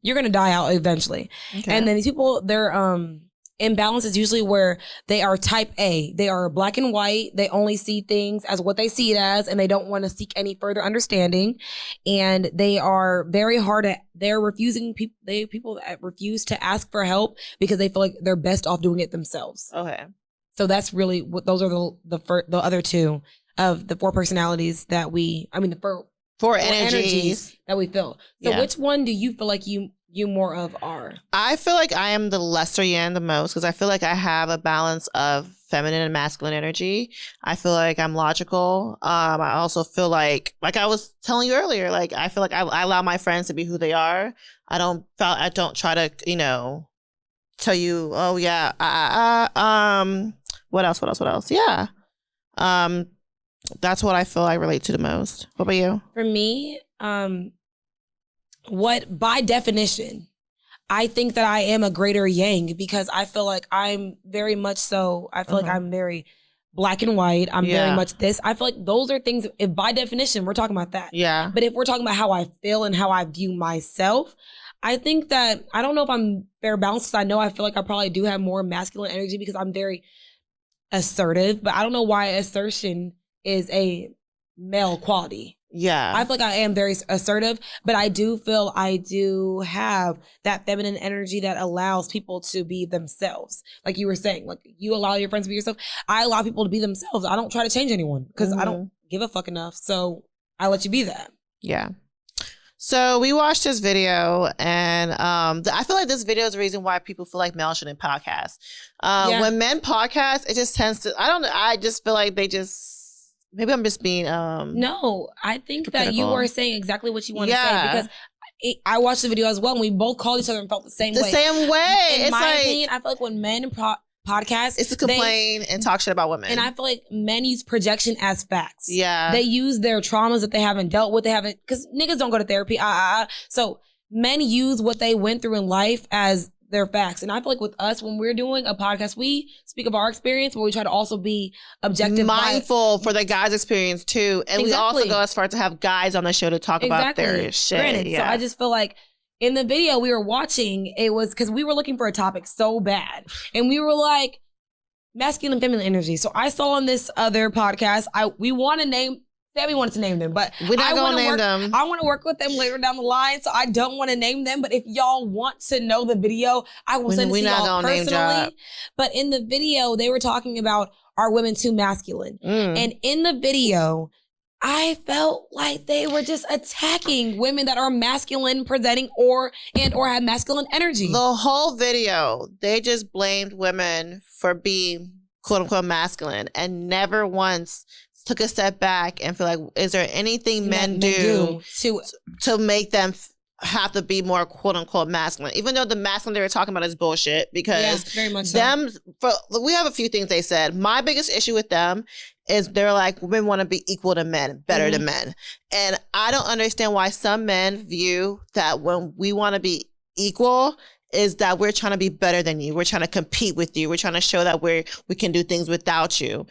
gonna die out eventually. Okay. And then these people, they're imbalance is usually where they are type A. They are black and white. They only see things as what they see it as, and they don't want to seek any further understanding. And they are very hard at, they're refusing people. They people that refuse to ask for help because they feel like they're best off doing it themselves. Okay. So that's really what those are the other 2 of the 4 personalities that the 4 energies that we feel. So which one do you feel like you more of are? I feel like I am the lesser yin the most because I feel like I have a balance of feminine and masculine energy. I feel like I'm logical. I also feel like I was telling you earlier, like I feel like I allow my friends to be who they are. I don't try to, tell you, oh yeah, what else? Yeah. That's what I feel I relate to the most. What about you? For me, by definition, I think that I am a greater yang because I feel like I'm very much so, I feel like I'm very black and white. I'm very much this. I feel like those are things, if by definition, we're talking about that. Yeah. But if we're talking about how I feel and how I view myself, I think that, I don't know if I'm fair balanced because I feel like I probably do have more masculine energy because I'm very assertive, but I don't know why assertion is a male quality. Yeah. I feel like I am very assertive, but I do feel I do have that feminine energy that allows people to be themselves. Like you were saying, like you allow your friends to be yourself. I allow people to be themselves. I don't try to change anyone because I don't give a fuck enough. So I let you be that. Yeah. So we watched this video and I feel like this video is the reason why people feel like males shouldn't podcast. When men podcast, it just tends to, I just feel like they just, maybe I'm just being no, I think that you are saying exactly what you want to say because I watched the video as well and we both called each other and felt the same way. The same way. In my opinion, I feel like when men podcast, it's to complain and talk shit about women. And I feel like men use projection as facts. Yeah. They use their traumas that they haven't dealt with. Because niggas don't go to therapy. So men use what they went through in life as their facts. And I feel like with us, when we're doing a podcast, we speak of our experience, but we try to also be objective. Mindful for the guys' experience too. And we also go as far to have guys on the show to talk about their shit. Granted, so I just feel like in the video we were watching, it was because we were looking for a topic so bad. And we were like, masculine and feminine energy. So I saw on this other podcast, we want to name, Sammy wanted to name them, but we're not going to name them. I want to work with them later down the line, so I don't want to name them. But if y'all want to know the video, I will send it to y'all personally. But in the video, they were talking about, are women too masculine? And in the video, I felt like they were just attacking women that are masculine presenting or have masculine energy. The whole video, they just blamed women for being quote unquote masculine and never once took a step back and feel like, is there anything men do to make them have to be more quote unquote masculine? Even though the masculine they were talking about is bullshit because very much we have a few things they said. My biggest issue with them is they're like, women want to be equal to men, better than men. And I don't understand why some men view that when we want to be equal is that we're trying to be better than you. We're trying to compete with you. We're trying to show that we can do things without you.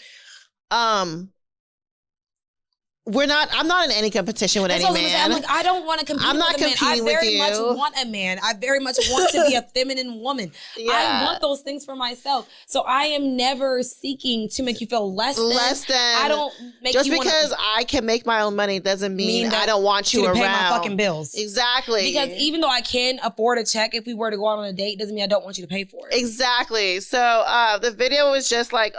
I'm not in any competition with any man. I'm like, I don't want to compete with a man. I very much want a man. I very much want to be a feminine woman. Yeah. I want those things for myself. So I am never seeking to make you feel less than. I don't make just you because I can make my own money doesn't mean I don't want you around. To pay my fucking bills. Exactly. Because even though I can afford a check if we were to go out on a date, doesn't mean I don't want you to pay for it. Exactly. So the video was just like,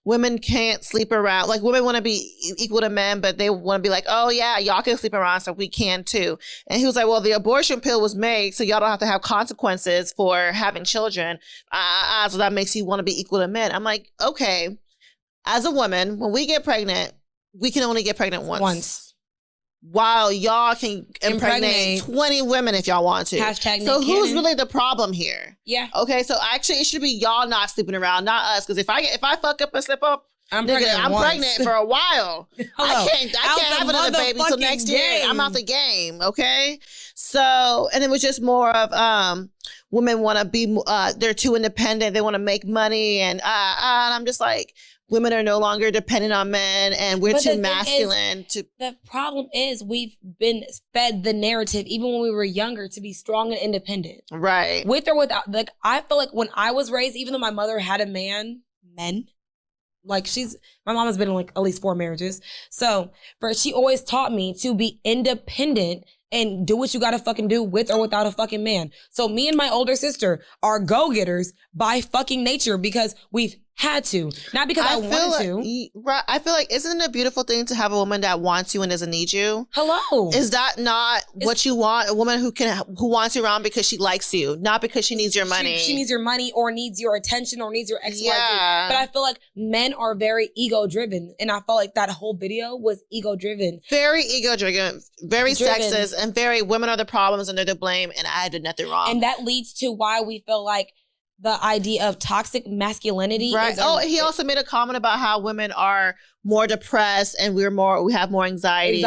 women can't sleep around. Like women want to be equal to men, but they want to be like, oh yeah, y'all can sleep around, so we can too. And he was like, well, the abortion pill was made so y'all don't have to have consequences for having children. So that makes you want to be equal to men. I'm like, okay, as a woman, when we get pregnant, we can only get pregnant once. While y'all can impregnate 20 women if y'all want to. Hashtag so who's really the problem here? Yeah. Okay, so actually it should be y'all not sleeping around, not us. Because if I fuck up and slip up, I'm pregnant for a while. I can't have another baby till next year. I'm out the game. Okay. So, and it was just more of women want to be they're too independent. They want to make money, and I'm just like, women are no longer dependent on men, and we're too masculine. The problem is we've been fed the narrative, even when we were younger, to be strong and independent. Right. With or without. Like, I feel like when I was raised, even though my mother had men, like my mom has been in like at least 4 marriages. So she always taught me to be independent and do what you gotta fucking do with or without a fucking man. So me and my older sister are go-getters by fucking nature because we've had to, not because I wanted to. Right. I feel like, isn't it a beautiful thing to have a woman that wants you and doesn't need you? Hello. Is that not what you want? A woman who wants you around because she likes you, not because she needs your money. She needs your money or needs your attention or needs your XYZ. Yeah. But I feel like men are very ego-driven. And I felt like that whole video was ego-driven. Very ego-driven, very sexist, and very women are the problems and they're to blame and I did nothing wrong. And that leads to why we feel like the idea of toxic masculinity. Right. He also made a comment about how women are more depressed and we have more anxiety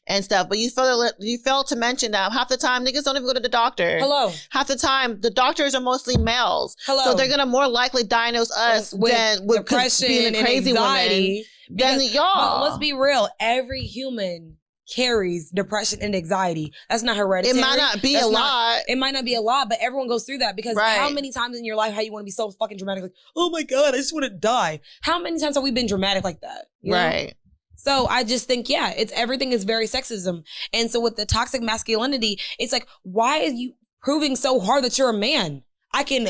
and stuff. But you failed to mention that half the time niggas don't even go to the doctor. Hello. Half the time the doctors are mostly males. Hello. So they're gonna more likely diagnose us with depression being a crazy and anxiety woman than y'all. But let's be real. Every human carries depression and anxiety. That's not hereditary. It might not be a lot. It might not be a lot, but everyone goes through that because how many times in your life you want to be so fucking dramatic, like, oh my God, I just want to die. How many times have we been dramatic like that? You know? So I just think, everything is very sexism. And so with the toxic masculinity, it's like, why are you proving so hard that you're a man? I can,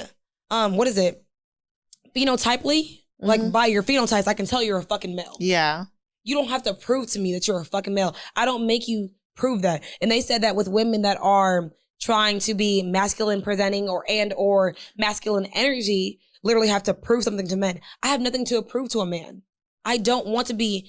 phenotypically, like by your phenotypes, I can tell you're a fucking male. Yeah. You don't have to prove to me that you're a fucking male. I don't make you prove that. And they said that with women that are trying to be masculine presenting or masculine energy, literally have to prove something to men. I have nothing to prove to a man. I want to be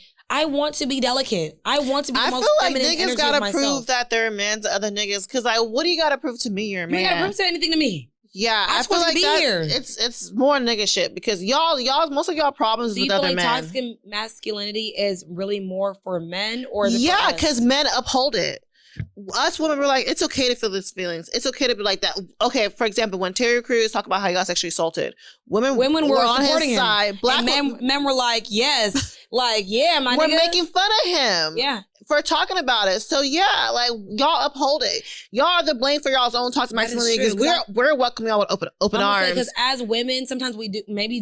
delicate. I want to be the most feminine energy of myself. I feel like niggas gotta prove that they're a man to other niggas. Cause what do you gotta prove to me you're a man? You gotta prove to anything to me. Yeah, I feel like it's more nigga shit because y'all most of y'all problems with other men. Do you feel like toxic masculinity is really more for men or because men uphold it. Us women were like, it's okay to feel these feelings. It's okay to be like that. Okay, for example, when Terry Crews talked about how he got sexually assaulted, women were on his side. Black men were like, yes, like my we're nigga. making fun of him. Yeah. For talking about it. So yeah, like y'all uphold it. Y'all are the blame for y'all's own toxic masculinity because we're welcoming y'all with open arms. Because as women, sometimes we do. Maybe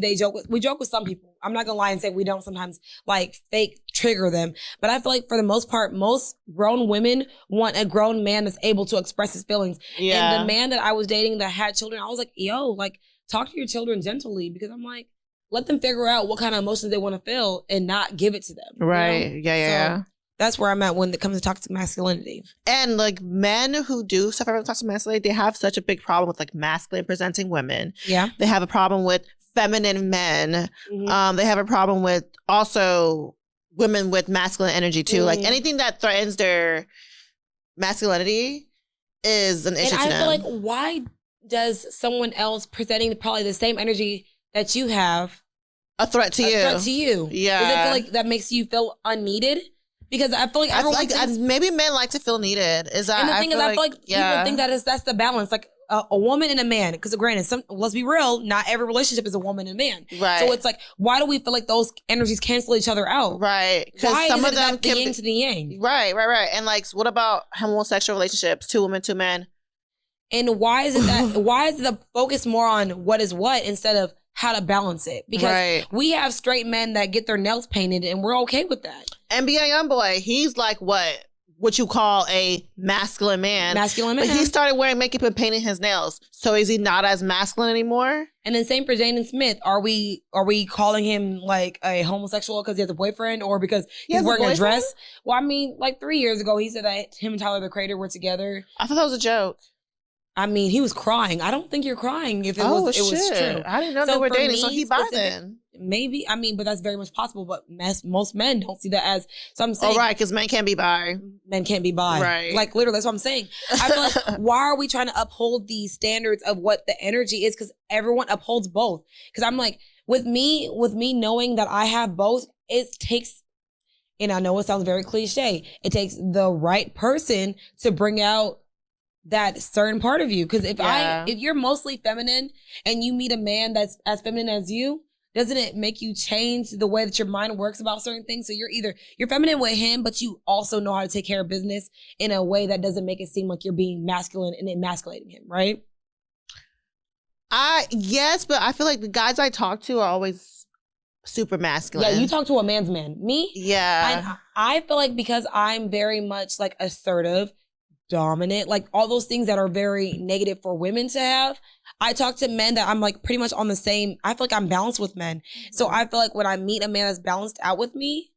we joke with some people. I'm not gonna lie and say we don't sometimes like fake trigger them. But I feel like for the most part, most grown women want a grown man that's able to express his feelings. Yeah. And the man that I was dating that had children, I was like, yo, like talk to your children gently because I'm like, let them figure out what kind of emotions they want to feel and not give it to them. Right. You know? Yeah. So, that's where I'm at when it comes to toxic masculinity. And like men who do suffer from toxic masculinity, they have such a big problem with like masculine presenting women. Yeah. They have a problem with feminine men. Mm-hmm. They have a problem with also women with masculine energy too. Mm-hmm. Like anything that threatens their masculinity is an issue to them. And I feel like why does someone else presenting probably the same energy that you have a threat to you? Yeah. Does it feel like that makes you feel unneeded? Because I feel like everyone thinks, maybe men like to feel needed. And the thing is, I feel like people think that's the balance. Like a woman and a man. Because granted, let's be real, not every relationship is a woman and a man. Right. So it's like, why do we feel like those energies cancel each other out? Right. Why some of them the yin to the yang? Right. And like, what about homosexual relationships? 2 women, 2 men. And why is it that? Why is the focus more on what is what instead of how to balance it? Because we have straight men that get their nails painted and we're okay with that. NBA YoungBoy, he's like what you call a masculine man. Masculine man. But he started wearing makeup and painting his nails. So is he not as masculine anymore? And then same for Jaden Smith. Are we calling him like a homosexual because he has a boyfriend or because he's wearing a dress? Well, I mean, like 3 years ago, he said that him and Tyler, the Creator, were together. I thought that was a joke. I mean, he was crying. I don't think you're crying if it was true. I didn't know they were dating, so he bi then. Maybe. I mean, but that's very much possible. But most men don't see that as. So I'm saying. Oh, right, because men can't be bi. Men can't be bi. Right. Like, literally, that's what I'm saying. I feel like, why are we trying to uphold these standards of what the energy is? Because everyone upholds both. Because I'm like, with me knowing that I have both, it takes, and I know it sounds very cliche, it takes the right person to bring out that certain part of you. Because if you're mostly feminine and you meet a man that's as feminine as you, doesn't it make you change the way that your mind works about certain things? So you're feminine with him, but you also know how to take care of business in a way that doesn't make it seem like you're being masculine and emasculating him, right? Yes, but I feel like the guys I talk to are always super masculine. Yeah, you talk to a man's man. Me? Yeah. I feel like because I'm very much like assertive, dominant, like all those things that are very negative for women to have. I talk to men that I'm like pretty much on the same, I feel like I'm balanced with men. So I feel like when I meet a man that's balanced out with me,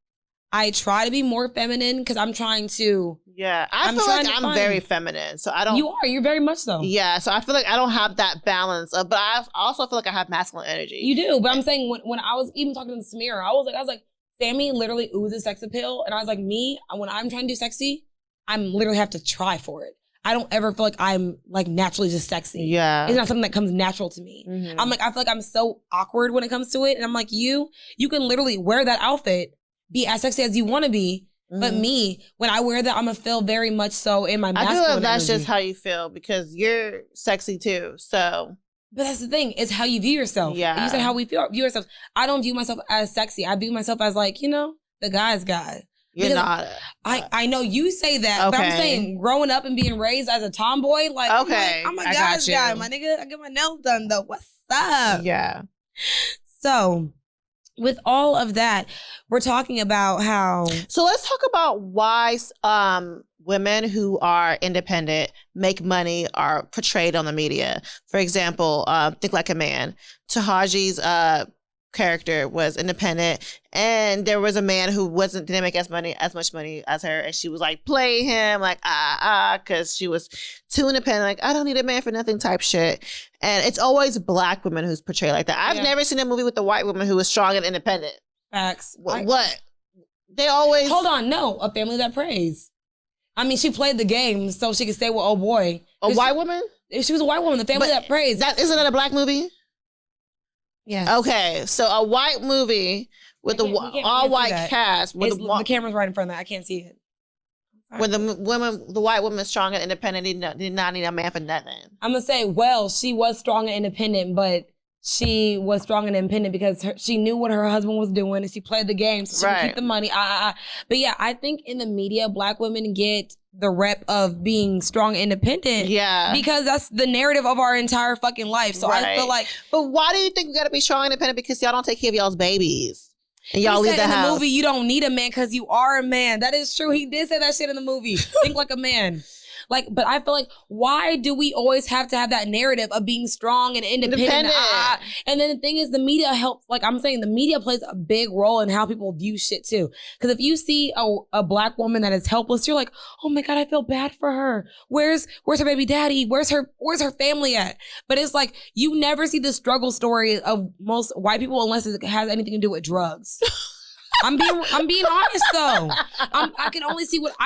I try to be more feminine because I'm trying to. Yeah, I feel like I'm very feminine. So I don't. You're very much so. Yeah, so I feel like I don't have that balance. But I also feel like I have masculine energy. You do, but I'm saying when I was even talking to Samira, I was like, Sammy literally oozes sex appeal. And I was like, when I'm trying to do sexy, I'm literally have to try for it. I don't ever feel like I'm like naturally just sexy. Yeah. It's not something that comes natural to me. Mm-hmm. I'm like, I feel like I'm so awkward when it comes to it. And I'm like, you can literally wear that outfit, be as sexy as you want to be. Mm-hmm. But me, when I wear that, I'm going to feel very much so in my masculine I feel like that's energy. just how you feel because you're sexy too. So. But that's the thing. It's how you view yourself. Yeah. You said how we view ourselves. I don't view myself as sexy. I view myself as like, the guy's guy. You're not. I know you say that, okay. but I'm saying growing up and being raised as a tomboy, like, okay. I'm a guy's guy, my nigga. I get my nails done though. What's up? Yeah. So, with all of that, we're talking about how. So let's talk about why women who are independent, make money, are portrayed on the media. For example, Think Like a Man. Tahaji's character was independent, and there was a man who didn't make as much money as her, and she was like playing him like because she was too independent, like I don't need a man for nothing type shit. And it's always Black women who's portrayed like that. I've never seen a movie with a white woman who was strong and independent. Facts. What? They always hold on. No, A Family That Prays. I mean, she played the game so she could stay with old boy. A white woman? If she was a white woman, The Family That Prays. Isn't that a Black movie? Yeah. Okay, so a white movie with the all white cast. With the camera's right in front of that. I can't see it. When the white woman is strong and independent, did not need a man for nothing. I'm gonna say, well, she was strong and independent, but she was strong and independent because she knew what her husband was doing and she played the game, so she could keep the money. But yeah, I think in the media, Black women get the rep of being strong and independent. Yeah. Because that's the narrative of our entire fucking life. So I feel like. But why do you think we gotta be strong and independent? Because y'all don't take care of y'all's babies. And y'all leave the house. In the movie, you don't need a man because you are a man. That is true. He did say that shit in the movie. Think like a man. Like, but I feel like, why do we always have to have that narrative of being strong and independent? And then the thing is, the media helps. Like I'm saying, the media plays a big role in how people view shit too. Because if you see a Black woman that is helpless, you're like, oh my God, I feel bad for her. Where's her baby daddy? Where's her family at? But it's like, you never see the struggle story of most white people unless it has anything to do with drugs. I'm being honest though. I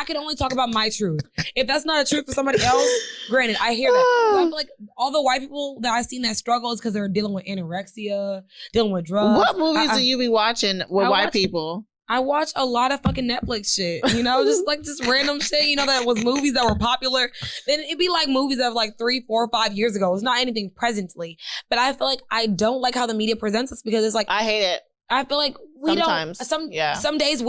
can only talk about my truth. If that's not a truth for somebody else, granted, I hear that. I feel like all the white people that I've seen that struggle is because they're dealing with anorexia, dealing with drugs. What movies do you be watching with white people? I watch a lot of fucking Netflix shit, just random shit, that was movies that were popular. Then it'd be like movies of like 3, 4, 5 years ago. It's not anything presently. But I feel like I don't like how the media presents us because it's like, I hate it. I feel like some days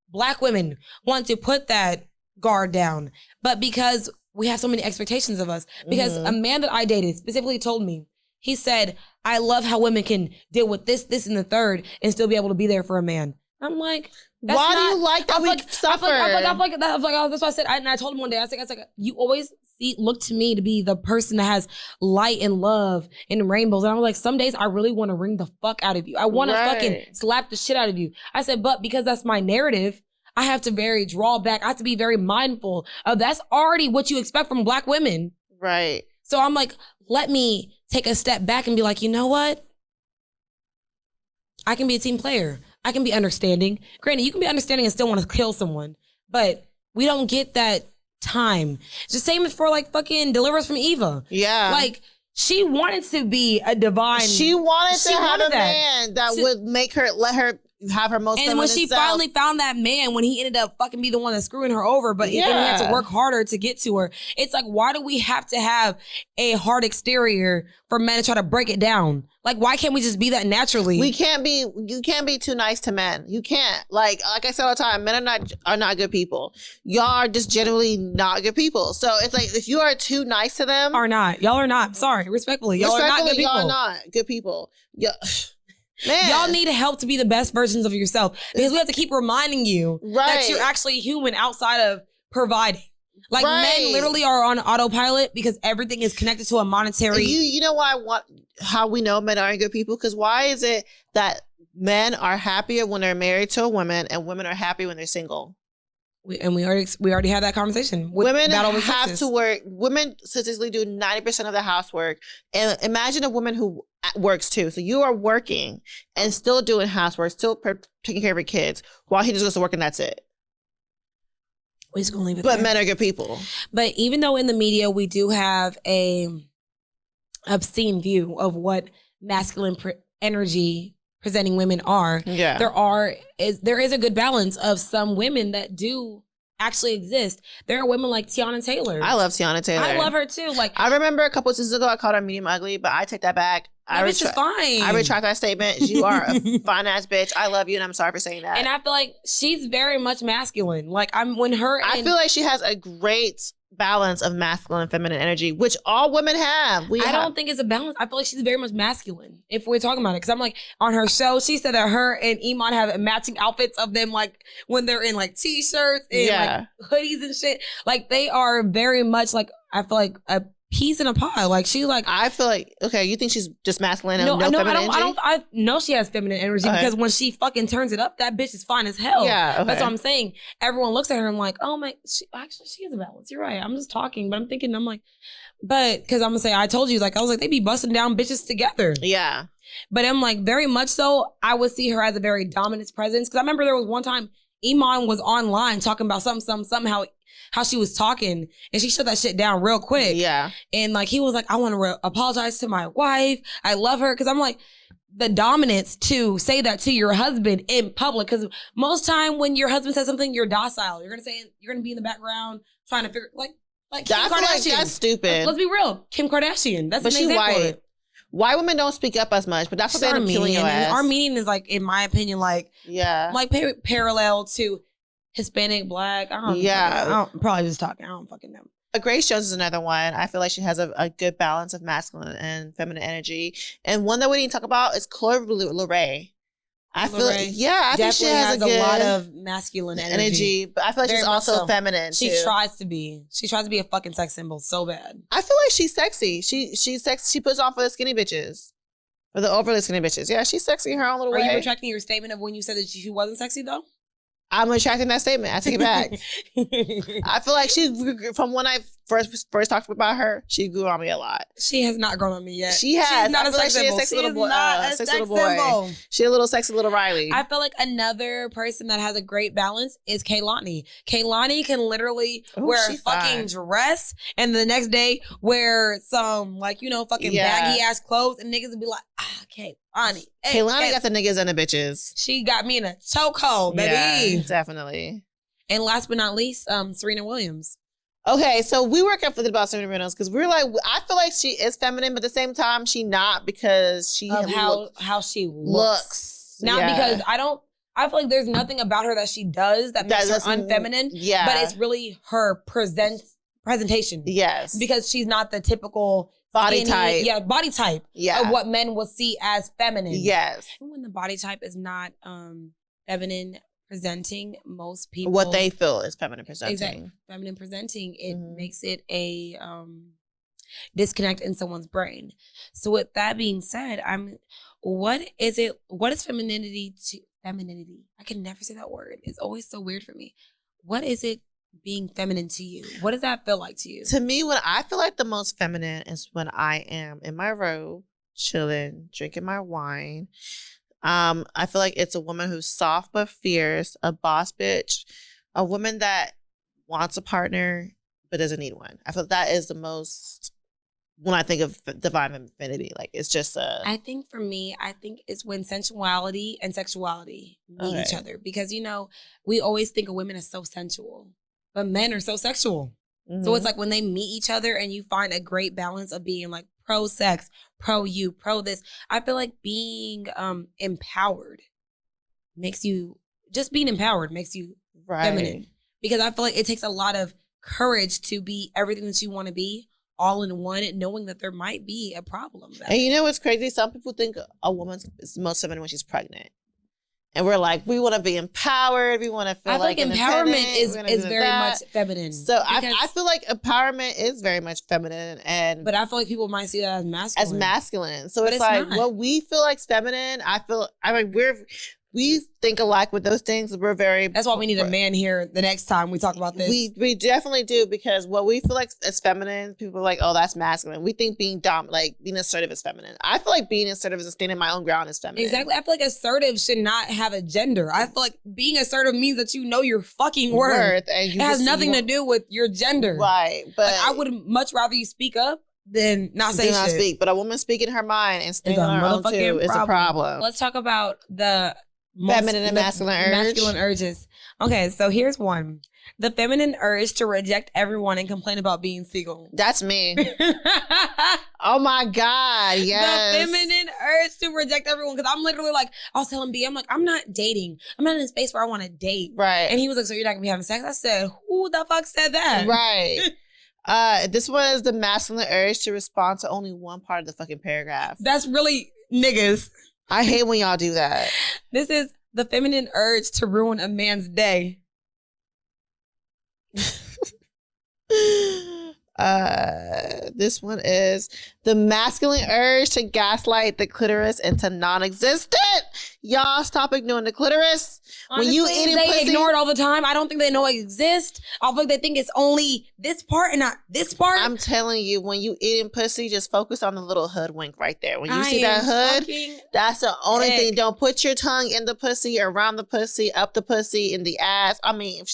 Black women want to put that guard down. But because we have so many expectations of us, because a man that I dated specifically told me, he said, I love how women can deal with this, and the third and still be able to be there for a man. I'm like, why do you like that we suffer? That's why I said, and I told him one day, I was like, you always look to me to be the person that has light and love and rainbows. And I was like, some days I really want to wring the fuck out of you. I want to fucking slap the shit out of you. I said, but because that's my narrative, I have to draw back. I have to be very mindful of that's already what you expect from Black women. Right. So I'm like, let me take a step back and be like, you know what? I can be a team player. I can be understanding. Granted, you can be understanding and still want to kill someone, but we don't get that time. It's the same as for like fucking Deliver Us from Eva. Yeah. Like she wanted to be a divine. She wanted to have a man that would make her, let her have her most feminine self. And when she finally found that man, when he ended up fucking be the one that's screwing her over, but he had to work harder to get to her. It's like, why do we have to have a hard exterior for men to try to break it down? Like, why can't we just be that naturally? You can't be too nice to men. You can't. Like I say all the time, men are not good people. Y'all are just generally not good people. So it's like, if you are too nice to them. Y'all are not. Sorry, respectfully. Y'all are not good people. Y'all are not good people. Yeah. Man. Y'all need help to be the best versions of yourself because we have to keep reminding you that you're actually human outside of providing. Like men literally are on autopilot because everything is connected to a monetary. You know how we know men aren't good people? Because why is it that men are happier when they're married to a woman and women are happy when they're single? We already had that conversation. Women have to work. Women statistically do 90% of the housework. And imagine a woman who works too. So you are working and still doing housework, still taking care of your kids while he just goes to work and that's it. We're just gonna leave it But there. men are good people. But even though in the media we do have a obscene view of what masculine energy presenting women are, there is a good balance of some women that do actually exist. There are women like Tiana Taylor. I love Tiana Taylor. I love her too. Like, I remember a couple of seasons ago I called her medium ugly, but I take that back. Bitch is fine. I retract that statement. You are a fine ass bitch. I love you, and I'm sorry for saying that. And I feel like she's very much masculine. Like, I feel like she has a great balance of masculine and feminine energy, which all women have. I don't think it's a balance. I feel like she's very much masculine, if we're talking about it. Because I'm like, on her show, she said that her and Iman have matching outfits of them, like, when they're in, like, T-shirts and, like, hoodies and shit. Like, they are very much, like, I feel like a piece in a pie. Like, she's like, I feel like, okay, you think she's just masculine and no feminine energy? I know she has feminine energy because when she fucking turns it up, that bitch is fine as hell. Yeah, okay. That's what I'm saying. Everyone looks at her and I'm like, oh my, she is a balance. You're right. I'm just talking, but I'm thinking, I'm like, but because I'm gonna say, I told you, like, I was like, they be busting down bitches together. Yeah. But I'm like, very much so, I would see her as a very dominant presence. Because I remember there was one time Iman was online talking about somehow how she was talking, and she shut that shit down real quick. Yeah. And like, he was like, I want to apologize to my wife. I love her. Cause I'm like, the dominance to say that to your husband in public. Cause most time when your husband says something, you're docile. You're going to be in the background trying to figure, like Kim Kardashian. Like that's stupid. Let's be real. Kim Kardashian. That's but an example. White. White women don't speak up as much, but that's what they end up killing your ass. Our meaning is like, in my opinion, like, like parallel to Hispanic, Black. I don't probably just talking. I don't fucking know. Grace Jones is another one. I feel like she has a good balance of masculine and feminine energy. And one that we didn't talk about is Chloe Leray. I feel like, I think she has a lot of masculine energy, but I feel like she's also feminine. She tries to be. She tries to be a fucking sex symbol so bad. I feel like she's sexy. She's sexy. She puts on for the skinny bitches. For the overly skinny bitches. Yeah, she's sexy in her own little way. Are you retracting your statement of when you said that she wasn't sexy though? I'm retracting that statement. I take it back. I feel like from when I first talked about her, she grew on me a lot. She has not grown on me yet. She has. She's not a sex symbol. She's not a sex little boy. She's a little sexy little Riley. I feel like another person that has a great balance is Kehlani. Kehlani can literally wear a fucking dress and the next day wear some fucking baggy ass clothes and niggas would be like, Kehlani. Kehlani got the niggas and the bitches. She got me in a chokehold, baby. Yeah, definitely. And last but not least, Serena Williams. Okay, so we were conflicted about Serena Williams because we were like, I feel like she is feminine, but at the same time, she not because she of how she looks. Not because I feel like there's nothing about her that she does that makes her unfeminine. Yeah, but it's really her presentation. Yes, because she's not the typical body type. Yeah, body type. Yeah, of what men will see as feminine. Yes, when the body type is not feminine presenting, most people what they feel is feminine presenting. Exactly. Feminine presenting, it makes it a disconnect in someone's brain. So with that being said, what is femininity to femininity? I can never say that word. It's always so weird for me. What is it being feminine to you? What does that feel like to you? To me, when I feel like the most feminine is when I am in my robe, chilling, drinking my wine. I feel like it's a woman who's soft but fierce, a boss bitch, a woman that wants a partner but doesn't need one. I feel that is the most, when I think of divine femininity, like it's just I think for me, it's when sensuality and sexuality meet each other. Because, we always think of women as so sensual, but men are so sexual. Mm-hmm. So it's like when they meet each other and you find a great balance of being like pro sex, pro you, pro this. I feel like being empowered makes you, just being empowered makes you feminine. Because I feel like it takes a lot of courage to be everything that you want to be all in one, knowing that there might be a problem. And you know what's crazy? Some people think a woman's most feminine when she's pregnant. And we're like, we want to be empowered. We want to feel like empowerment is very much feminine. So I feel like empowerment is very much feminine, but I feel like people might see that as masculine. So it's like what we feel like is feminine. we think alike with those things. We're very. That's why we need a man here the next time we talk about this. We definitely do, because what we feel like is feminine, people are like, oh, that's masculine. We think being being assertive is feminine. I feel like being assertive is standing my own ground is feminine. Exactly. I feel like assertive should not have a gender. I feel like being assertive means that you know your fucking worth. And it has nothing to do with your gender. Right. But like, I would much rather you speak up than not say shit. Speak. But a woman speaking her mind and standing on her own too is a problem. Let's talk about the feminine and masculine urges. Okay, so here's one. The feminine urge to reject everyone and complain about being single. That's me. Oh my God, yes. The feminine urge to reject everyone. Because I'm literally like, I was telling B, I'm like, I'm not dating. I'm not in a space where I want to date. Right. And he was like, so you're not going to be having sex? I said, who the fuck said that? Right. This was the masculine urge to respond to only one part of the fucking paragraph. That's really niggas. I hate when y'all do that. This is the feminine urge to ruin a man's day. This one is the masculine urge to gaslight the clitoris into non-existent. Y'all stop ignoring the clitoris. Honestly, when you eating pussy, ignore it all the time. I don't think they know it exists. I think they think it's only this part and not this part. I'm telling you, when you eating pussy, just focus on the little hood wink right there. When you see that hood, that's the only thing. Don't put your tongue in the pussy, around the pussy, up the pussy, in the ass. I mean,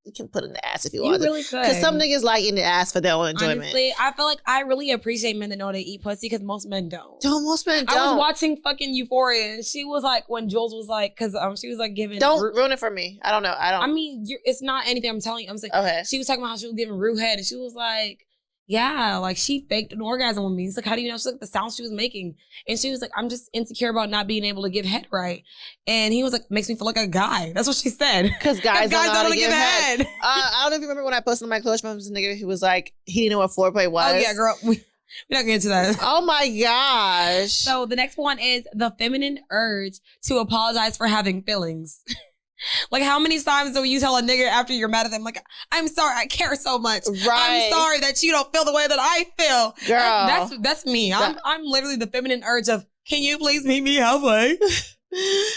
you can put in the ass if you want to. Really could. Because some niggas like in the ass for their own enjoyment. Honestly, I feel like I really appreciate men that know how to eat pussy because most men don't. Most men don't. I was watching fucking Euphoria and she was like, when Jules was like, because she was like giving. Don't ruin it for me. I don't know. I mean, it's not anything I'm telling you. I'm saying, okay. She was talking about how she was giving Rue head and she was like, yeah, like she faked an orgasm with me. It's like, how do you know? She's like, the sound she was making. And she was like, I'm just insecure about not being able to give head right. And he was like, makes me feel like a guy. That's what she said. Because guys don't know how to give head. I don't know if you remember when I posted on my close friends, a nigga who was like, he didn't know what foreplay was. Oh yeah, girl. We're not gonna get into that. Oh my gosh. So the next one is the feminine urge to apologize for having feelings. Like, how many times do you tell a nigga after you're mad at them, like, I'm sorry, I care so much. Right. I'm sorry that you don't feel the way that I feel. Girl. That's me. I'm literally the feminine urge of, can you please meet me halfway?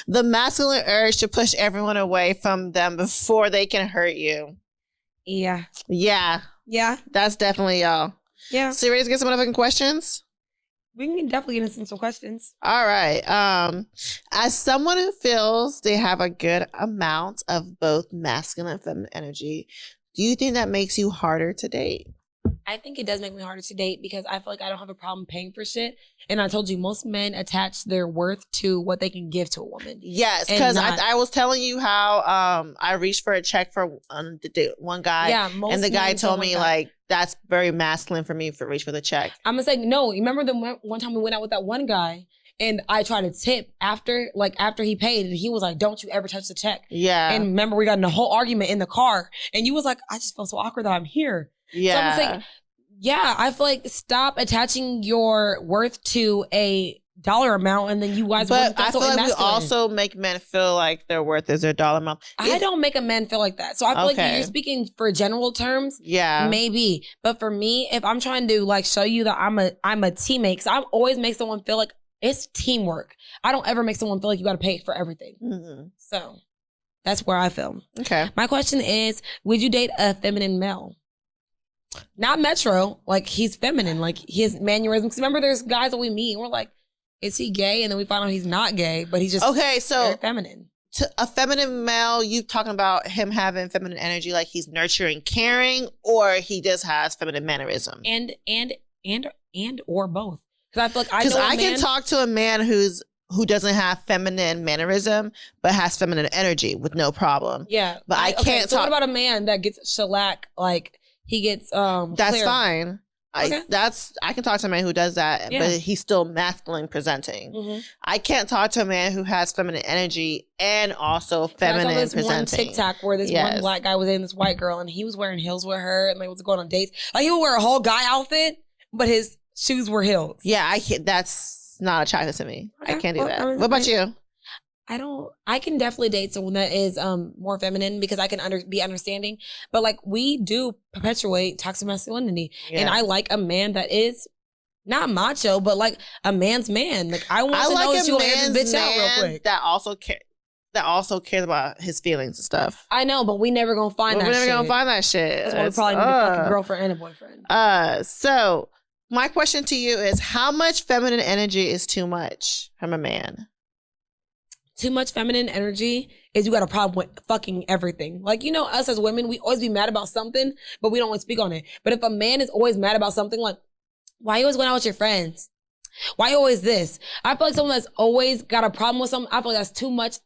The masculine urge to push everyone away from them before they can hurt you. Yeah. Yeah. Yeah. That's definitely y'all. Yeah. So you ready to get some motherfucking questions? We can definitely get into some questions. All right. As someone who feels they have a good amount of both masculine and feminine energy, do you think that makes you harder to date? I think it does make me harder to date because I feel like I don't have a problem paying for shit. And I told you, most men attach their worth to what they can give to a woman. Yes, because I was telling you how I reached for a check for one guy. Yeah, and the guy told me like, that's very masculine for me to reach for the check. I'm gonna say, no, remember the one time we went out with that one guy and I tried to tip after he paid and he was like, don't you ever touch the check. Yeah. And remember we got in a whole argument in the car and you was like, I just felt so awkward that I'm here. Yeah. So I'm saying, yeah, I feel like stop attaching your worth to a dollar amount and then you guys but I feel like we also make men feel like their worth is their dollar amount. I don't make a man feel like that. So I feel like you're speaking for general terms. Yeah. Maybe. But for me, if I'm trying to like show you that I'm a teammate, because I always make someone feel like it's teamwork. I don't ever make someone feel like you got to pay for everything. Mm-hmm. So that's where I feel. Okay. My question is, would you date a feminine male? Not Metro, like he's feminine, like his mannerisms. Remember, there's guys that we meet and we're like, is he gay? And then we find out he's not gay, but he's just very feminine. To a feminine male, you talking about him having feminine energy, like he's nurturing, caring, or he just has feminine mannerism? And or both. Because I feel like I can talk to a man who doesn't have feminine mannerism, but has feminine energy with no problem. Yeah, but I can't talk. What about a man that gets shellac, like he gets that's clear. Fine. Okay. I can talk to a man who does that, but he's still masculine presenting. Mm-hmm. I can't talk to a man who has feminine energy and also feminine presenting. I saw this one TikTok where this one black guy was dating this white girl and he was wearing heels with her and they was going on dates. Like he would wear a whole guy outfit, but his shoes were heels. Yeah, that's not attractive to me. Okay. I can't do that. What about you? I can definitely date someone that is more feminine because I can be understanding. But like we do perpetuate toxic masculinity. Yeah. And I like a man that is not macho, but like a man's man. Like I want to know that you will air this bitch out real quick. That that also cares about his feelings and stuff. I know, but we never gonna find that shit. We're never gonna find that shit. That's why we probably need a fucking girlfriend and a boyfriend. So my question to you is, how much feminine energy is too much from a man? Too much feminine energy is you got a problem with fucking everything. Like, you know, us as women, we always be mad about something, but we don't want to speak on it. But if a man is always mad about something, like, why you always going out with your friends? Why you always this? I feel like someone that's always got a problem with something, I feel like that's too much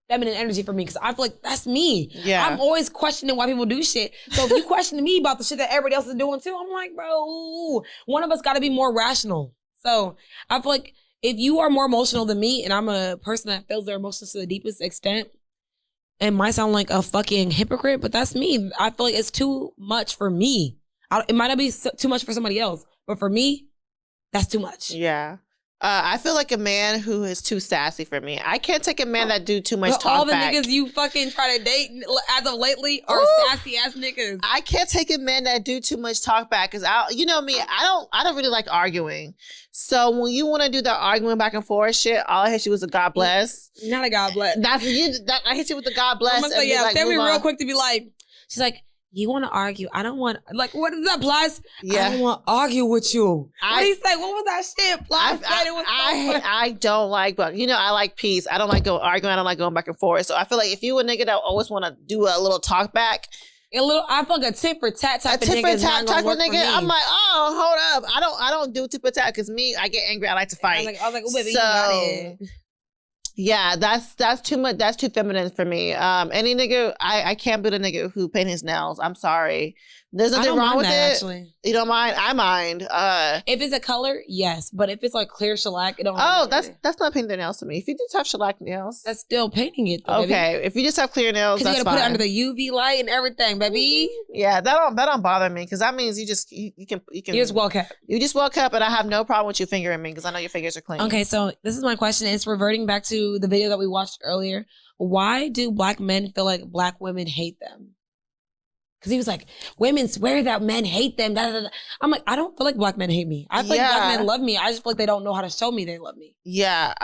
feminine energy for me, because I feel like that's me. Yeah. I'm always questioning why people do shit. So if you question me about the shit that everybody else is doing too, I'm like, bro, one of us got to be more rational. So I feel like if you are more emotional than me, and I'm a person that feels their emotions to the deepest extent, it might sound like a fucking hypocrite, but that's me. I feel like it's too much for me. It might not be too much for somebody else, but for me, that's too much. Yeah. I feel like a man who is too sassy for me. I can't take a man that do too much talk all the back. niggas you fucking try to date as of lately are sassy ass niggas. I can't take a man that do too much talk back, because you know me, I don't really like arguing. So when you want to do the arguing back and forth shit, all I hit you was a God bless. Not a God bless. I hit you with the God bless. I'm gonna say, yeah, tell me real quick to be like, she's like, you want to argue? I don't want, like, what is that, Plus? Yeah. I don't want to argue with you. What did he say? What was that shit? Plus said it was I don't like, but you know, I like peace. I don't like arguing. I don't like going back and forth. So I feel like if you a nigga that always want to do a little talk back, I feel like a tit for tat type of nigga. A tit for tat type of nigga. I'm like, oh, hold up. I don't do tit for tat, because me, I get angry. I like to fight. I was like, oh, baby, you got it. Yeah, that's too much. That's too feminine for me. Any nigga, I can't be the nigga who paint his nails. I'm sorry. There's nothing wrong with it. Actually. You don't mind? I mind. If it's a color, yes. But if it's like clear shellac, it don't. Oh, that's not painting their nails to me. If you just have shellac nails, that's still painting it. Though, okay. Baby. If you just have clear nails, that's you gotta fine. put it under the UV light and everything, baby. Yeah, that don't bother me, because that means you can. You're just well kept. You just well kept, and I have no problem with you fingering me, because I know your fingers are clean. Okay, so this is my question. It's reverting back to the video that we watched earlier. Why do black men feel like black women hate them? Because he was like, women swear that men hate them. Da, da, da. I'm like, I don't feel like black men hate me. I feel like black men love me. I just feel like they don't know how to show me they love me. Yeah.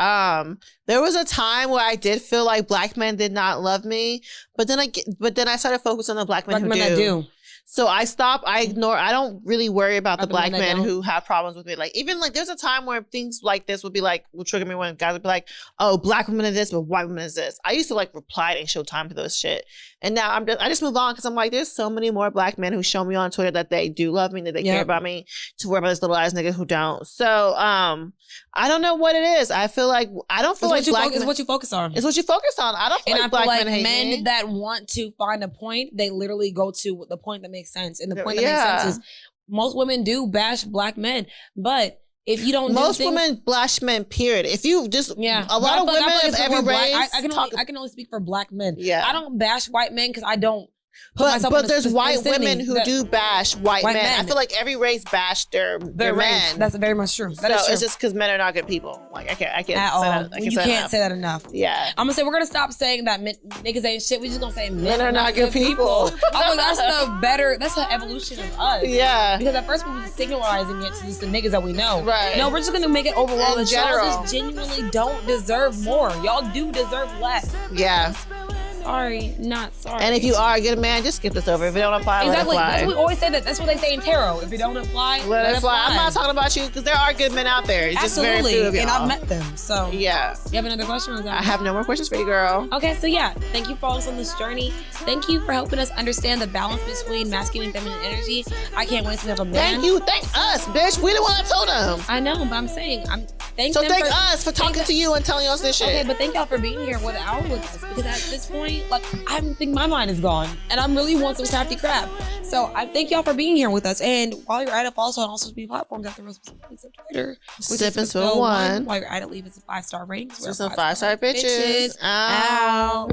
There was a time where I did feel like black men did not love me, but then I started focusing on the black men that do. So I don't really worry about the black men who have problems with me. Like, even like there's a time where things like this would trigger me, when guys would be like, oh, black women are this, but white women is this. I used to like reply and show time to those shit. And now I just move on, because I'm like, there's so many more black men who show me on Twitter that they do love me, that they care about me, to worry about this little ass nigga who don't. So I don't know what it is. I feel like it's what you focus on. It's what you focus on. I don't feel like black men hate me. Men that want to find a point, they literally go to the point that makes sense. And the point that makes sense is most women do bash black men, but if you don't, most women bash men. Period. If you just a lot of women of every race. I can only speak for black men. Yeah, I don't bash white men because I don't. But there's white women who do bash white men. I feel like every race bash their men. That's very much true. That is true. It's just because men are not good people. Like I can't at all. You can't say that enough. Yeah. I'm gonna say we're gonna stop saying that niggas ain't shit. We just gonna say men are not good people. I'm like, that's the evolution of us. Yeah. Because at first we were just signalizing it to just the niggas that we know. Right. No, we're just gonna make it overall that y'all just genuinely don't deserve more. Y'all do deserve less. Yeah. Sorry, not sorry. And if you are a good man, just skip this over. If it don't apply, let it fly. That's what we always say. That's what they say in tarot. If it don't apply, let it fly. I'm not talking about you, because there are good men out there. It's absolutely, just very few of y'all. And I've met them. So yeah. You have another question? Or I have no more questions for you, girl. Okay, so yeah, thank you for following us on this journey. Thank you for helping us understand the balance between masculine and feminine energy. I can't wait to have a man. Thank us, bitch. We the one that told them. I know, but I'm saying thank us for talking to you and telling us this shit. Okay, but thank y'all for being here with us, because at this point, like, I think my mind is gone, and I really want some crafty crap. So I thank y'all for being here with us. And while you're at it, follow us on all social media platforms at the Rose Except Twitter. Sip and Spill 1. While you're at it, leave us a 5-star rating. Some 5-star bitches. Out.